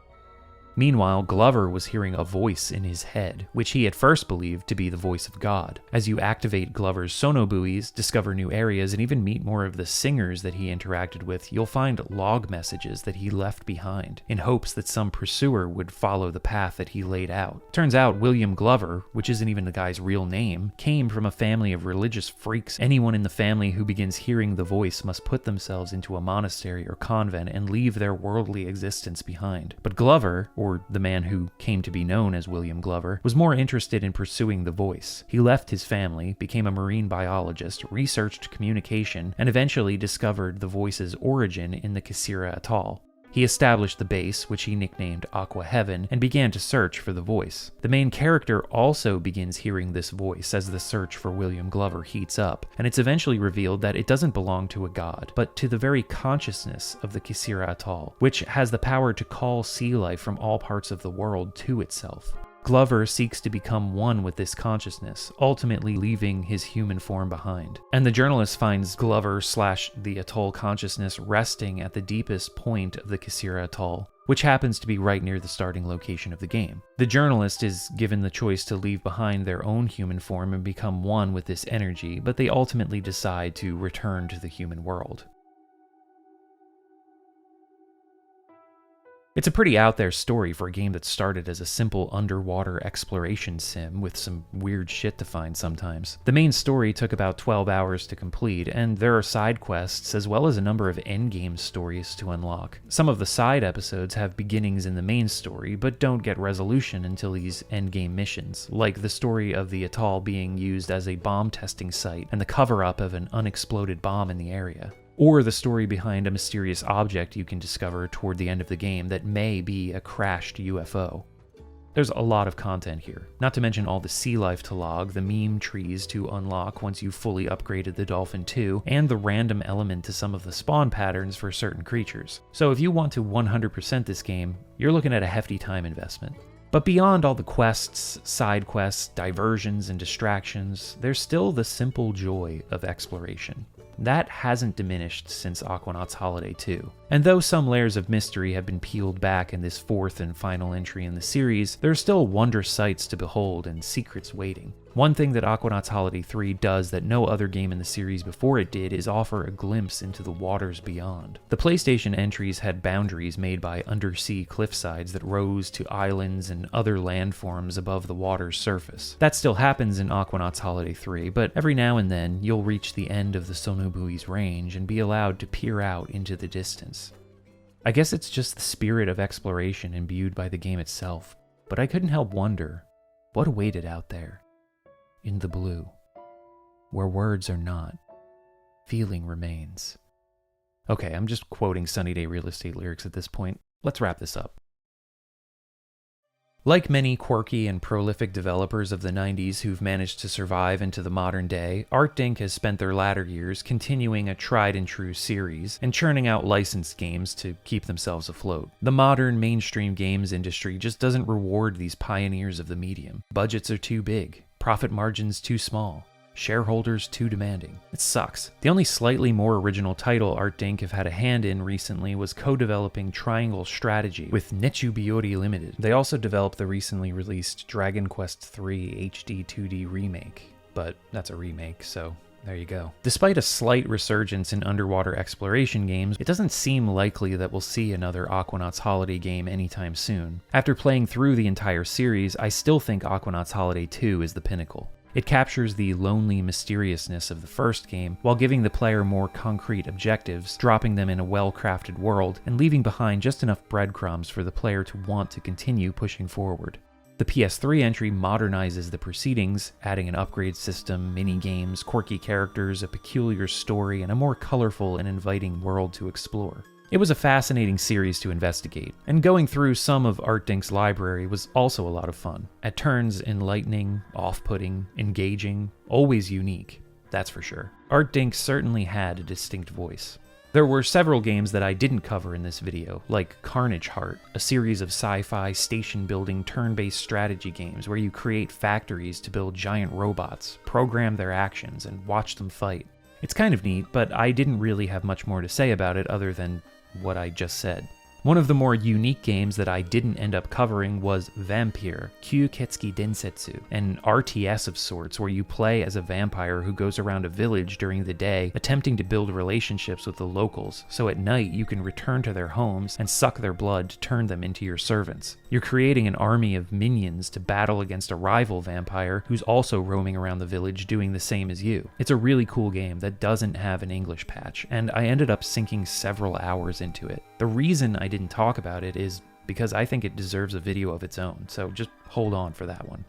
Meanwhile, Glover was hearing a voice in his head, which he at first believed to be the voice of God. As you activate Glover's sonobuoys, discover new areas, and even meet more of the singers that he interacted with, you'll find log messages that he left behind, in hopes that some pursuer would follow the path that he laid out. Turns out William Glover, which isn't even the guy's real name, came from a family of religious freaks. Anyone in the family who begins hearing the voice must put themselves into a monastery or convent and leave their worldly existence behind. But Glover, or the man who came to be known as William Glover, was more interested in pursuing the voice. He left his family, became a marine biologist, researched communication, and eventually discovered the voice's origin in the Kakusareta Atoll. He established the base, which he nicknamed Aqua Heaven, and began to search for the voice. The main character also begins hearing this voice as the search for William Glover heats up, and it's eventually revealed that it doesn't belong to a god, but to the very consciousness of the Kakusareta Atoll, which has the power to call sea life from all parts of the world to itself. Glover seeks to become one with this consciousness, ultimately leaving his human form behind. And the journalist finds Glover/the Atoll consciousness resting at the deepest point of the Kakusareta Atoll, which happens to be right near the starting location of the game. The journalist is given the choice to leave behind their own human form and become one with this energy, but they ultimately decide to return to the human world. It's a pretty out there story for a game that started as a simple underwater exploration sim with some weird shit to find sometimes. The main story took about 12 hours to complete, and there are side quests as well as a number of endgame stories to unlock. Some of the side episodes have beginnings in the main story, but don't get resolution until these endgame missions, like the story of the atoll being used as a bomb testing site and the cover-up of an unexploded bomb in the area. Or the story behind a mysterious object you can discover toward the end of the game that may be a crashed UFO. There's a lot of content here, not to mention all the sea life to log, the meme trees to unlock once you've fully upgraded the Dolphin 2, and the random element to some of the spawn patterns for certain creatures. So if you want to 100% this game, you're looking at a hefty time investment. But beyond all the quests, side quests, diversions, and distractions, there's still the simple joy of exploration. That hasn't diminished since Aquanaut's Holiday 2. And though some layers of mystery have been peeled back in this fourth and final entry in the series, there are still wondrous sights to behold and secrets waiting. One thing that Aquanaut's Holiday 3 does that no other game in the series before it did is offer a glimpse into the waters beyond. The PlayStation entries had boundaries made by undersea cliffsides that rose to islands and other landforms above the water's surface. That still happens in Aquanaut's Holiday 3, but every now and then you'll reach the end of the sonobuoy's range and be allowed to peer out into the distance. I guess it's just the spirit of exploration imbued by the game itself, but I couldn't help wonder what awaited out there. In the blue, where words are not, feeling remains. Okay, I'm just quoting Sunny Day Real Estate lyrics at this point. Let's wrap this up. Like many quirky and prolific developers of the 90s who've managed to survive into the modern day, Artdink has spent their latter years continuing a tried-and-true series and churning out licensed games to keep themselves afloat. The modern mainstream games industry just doesn't reward these pioneers of the medium. Budgets are too big, profit margins too small, shareholders too demanding. It sucks. The only slightly more original title Artdink have had a hand in recently was co-developing Triangle Strategy with Nechubiori Limited. They also developed the recently released Dragon Quest III HD 2D remake, but that's a remake, so there you go. Despite a slight resurgence in underwater exploration games, it doesn't seem likely that we'll see another Aquanaut's Holiday game anytime soon. After playing through the entire series, I still think Aquanaut's Holiday 2 is the pinnacle. It captures the lonely mysteriousness of the first game while giving the player more concrete objectives, dropping them in a well-crafted world, and leaving behind just enough breadcrumbs for the player to want to continue pushing forward. The PS3 entry modernizes the proceedings, adding an upgrade system, mini-games, quirky characters, a peculiar story, and a more colorful and inviting world to explore. It was a fascinating series to investigate, and going through some of Artdink's library was also a lot of fun. At turns enlightening, off-putting, engaging, always unique, that's for sure. Artdink certainly had a distinct voice. There were several games that I didn't cover in this video, like Carnage Heart, a series of sci-fi station-building turn-based strategy games where you create factories to build giant robots, program their actions, and watch them fight. It's kind of neat, but I didn't really have much more to say about it other than what I just said. One of the more unique games that I didn't end up covering was Vampire Kyuketsuki Densetsu, an RTS of sorts where you play as a vampire who goes around a village during the day attempting to build relationships with the locals, so at night you can return to their homes and suck their blood to turn them into your servants. You're creating an army of minions to battle against a rival vampire who's also roaming around the village doing the same as you. It's a really cool game that doesn't have an English patch, and I ended up sinking several hours into it. The reason I didn't talk about it is because I think it deserves a video of its own, so just hold on for that one.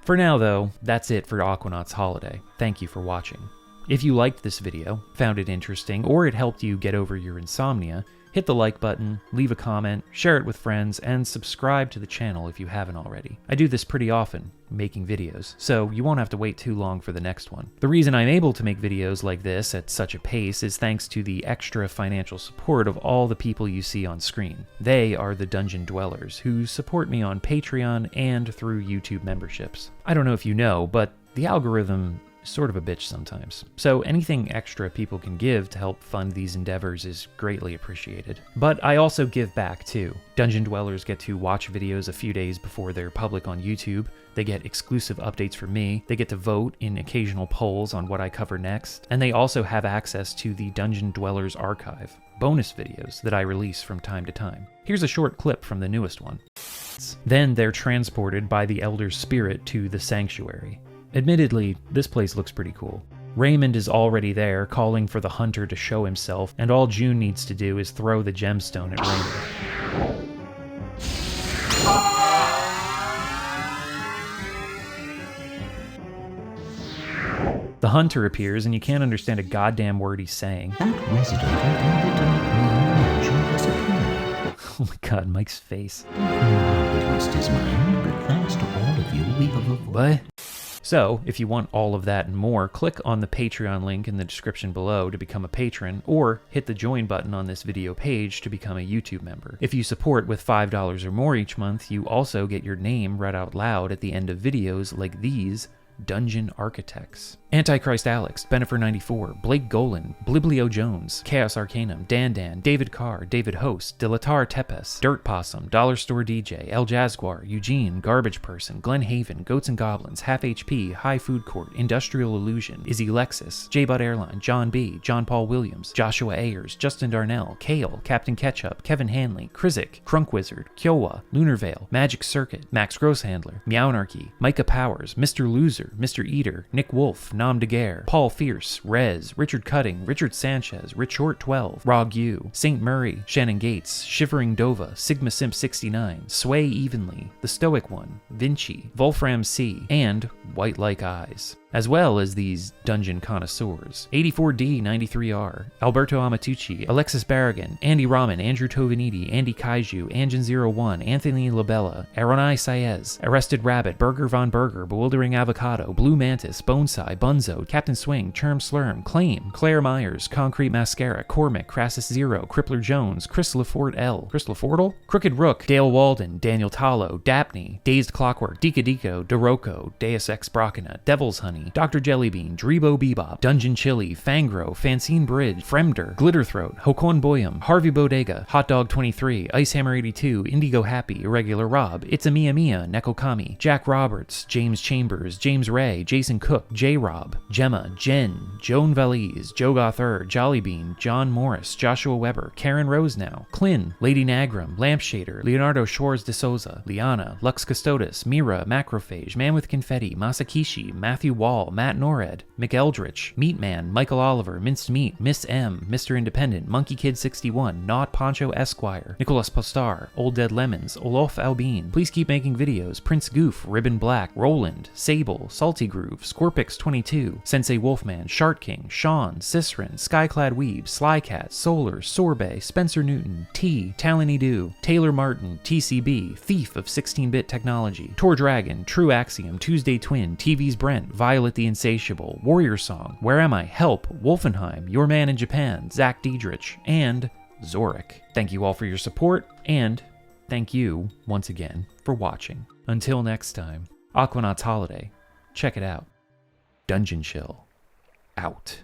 For now though, that's it for Aquanaut's Holiday. Thank you for watching. If you liked this video, found it interesting, or it helped you get over your insomnia, hit the like button, leave a comment, share it with friends, and subscribe to the channel if you haven't already. I do this pretty often, making videos, so you won't have to wait too long for the next one. The reason I'm able to make videos like this at such a pace is thanks to the extra financial support of all the people you see on screen. They are the Dungeon Dwellers, who support me on Patreon and through YouTube memberships. I don't know if you know, but the algorithm sort of a bitch sometimes. So anything extra people can give to help fund these endeavors is greatly appreciated. But I also give back too. Dungeon Dwellers get to watch videos a few days before they're public on YouTube, they get exclusive updates from me, they get to vote in occasional polls on what I cover next, and they also have access to the Dungeon Dwellers archive, bonus videos that I release from time to time. Here's a short clip from the newest one. Then they're transported by the Elder's spirit to the Sanctuary. Admittedly, this place looks pretty cool. Raymond is already there, calling for the hunter to show himself, and all June needs to do is throw the gemstone at Raymond. The hunter appears, and you can't understand a goddamn word he's saying. That resident Oh my god, Mike's face. lost his mind, but thanks to all of you, we have avoided. What? So, if you want all of that and more, click on the Patreon link in the description below to become a patron, or hit the join button on this video page to become a YouTube member. If you support with $5 or more each month, you also get your name read out loud at the end of videos like these Dungeon Architects. Antichrist Alex, Benifer94, Blake Golan, Bliblio Jones, Chaos Arcanum, Dan, David Carr, David Host, Dilatar Tempest, Dirt Possum, Dollar Store DJ, El Jaguar, Eugene, Garbage Person, Glen Haven, Goats and Goblins, Half HP, High Food Court, Industrial Illusion, Izzy Lexus, J-Bud Airline, John B, John Paul Williams, Joshua Ayers, Justin Darnell, Kale, Captain Ketchup, Kevin Hanley, Krizik, Crunk Wizard, Kiowa, Lunar Veil, Magic Circuit, Max Grosshandler, Meownarchy, Micah Powers, Mr. Loser, Mr. Eater, Nick Wolf, Nom Daguerre, Paul Fierce, Rez, Richard Cutting, Richard Sanchez, Rich Short 12, Rog U, St. Murray, Shannon Gates, Shivering Dova, Sigma Simp 69, Sway Evenly, The Stoic One, Vinci, Wolfram C, and White Like Eyes. as well as these dungeon connoisseurs: 84D 93R, Alberto Amatucci, Alexis Barragan, Andy Rahman, Andrew Toveniti, Andy Kaiju, Anjin01, Anthony Labella, Aronai Saez, Arrested Rabbit, Burger Von Burger, Bewildering Avocado, Blue Mantis, Bonsai, Bunzo, Captain Swing, Churm Slurm, Claim, Claire Myers, Concrete Mascara, Cormac, Crassus Zero, Crippler Jones, Chris Lafort L, Chris Lafortle, Crooked Rook, Dale Walden, Daniel Tallow, Dapney, Dazed Clockwork, Dika Diko, Doroko, Deus Ex Brachina, Devil's Honey, Dr. Jellybean, Drebo Bebop, Dungeon Chili, Fangro, Francine Bridge, Fremder, Glitterthroat, Hokon Boyum, Harvey Bodega, Hotdog 23, Icehammer 82, Indigo Happy, Irregular Rob, It's a Mia Mia, Nekokami, Jack Roberts, James Chambers, James Ray, Jason Cook, J Rob, Gemma, Jen, Joan Valise, Joe Gother, Jollybean, John Morris, Joshua Weber, Karen Rosenow, Clint, Lady Nagram, Lampshader, Leonardo Shores de Souza, Liana, Lux Custodes, Mira, Macrophage, Man with Confetti, Masakishi, Matthew Wall, Matt Nored, McEldritch, Meatman, Michael Oliver, Minced Meat, Miss M, Mr. Independent, Monkey Kid 61, Not Poncho Esquire, Nicholas Postar, Old Dead Lemons, Olof Albine, Please Keep Making Videos, Prince Goof, Ribbon Black, Roland, Sable, Salty Groove, Scorpix 22, Sensei Wolfman, Shart King, Sean, Cicerin, Skyclad Weeb, Slycat, Solar, Sorbet, Spencer Newton, T, Talony Doo, Taylor Martin, TCB, Thief of 16-bit Technology, Tor Dragon, True Axiom, Tuesday Twin, TV's Brent, Violet the Insatiable, Warrior Song, Where Am I? Help, Wolfenheim, Your Man in Japan, Zach Diedrich, and Zorik. Thank you all for your support, and thank you, once again, for watching. Until next time, Aquanaut's Holiday. Check it out. Dungeon Chill. Out.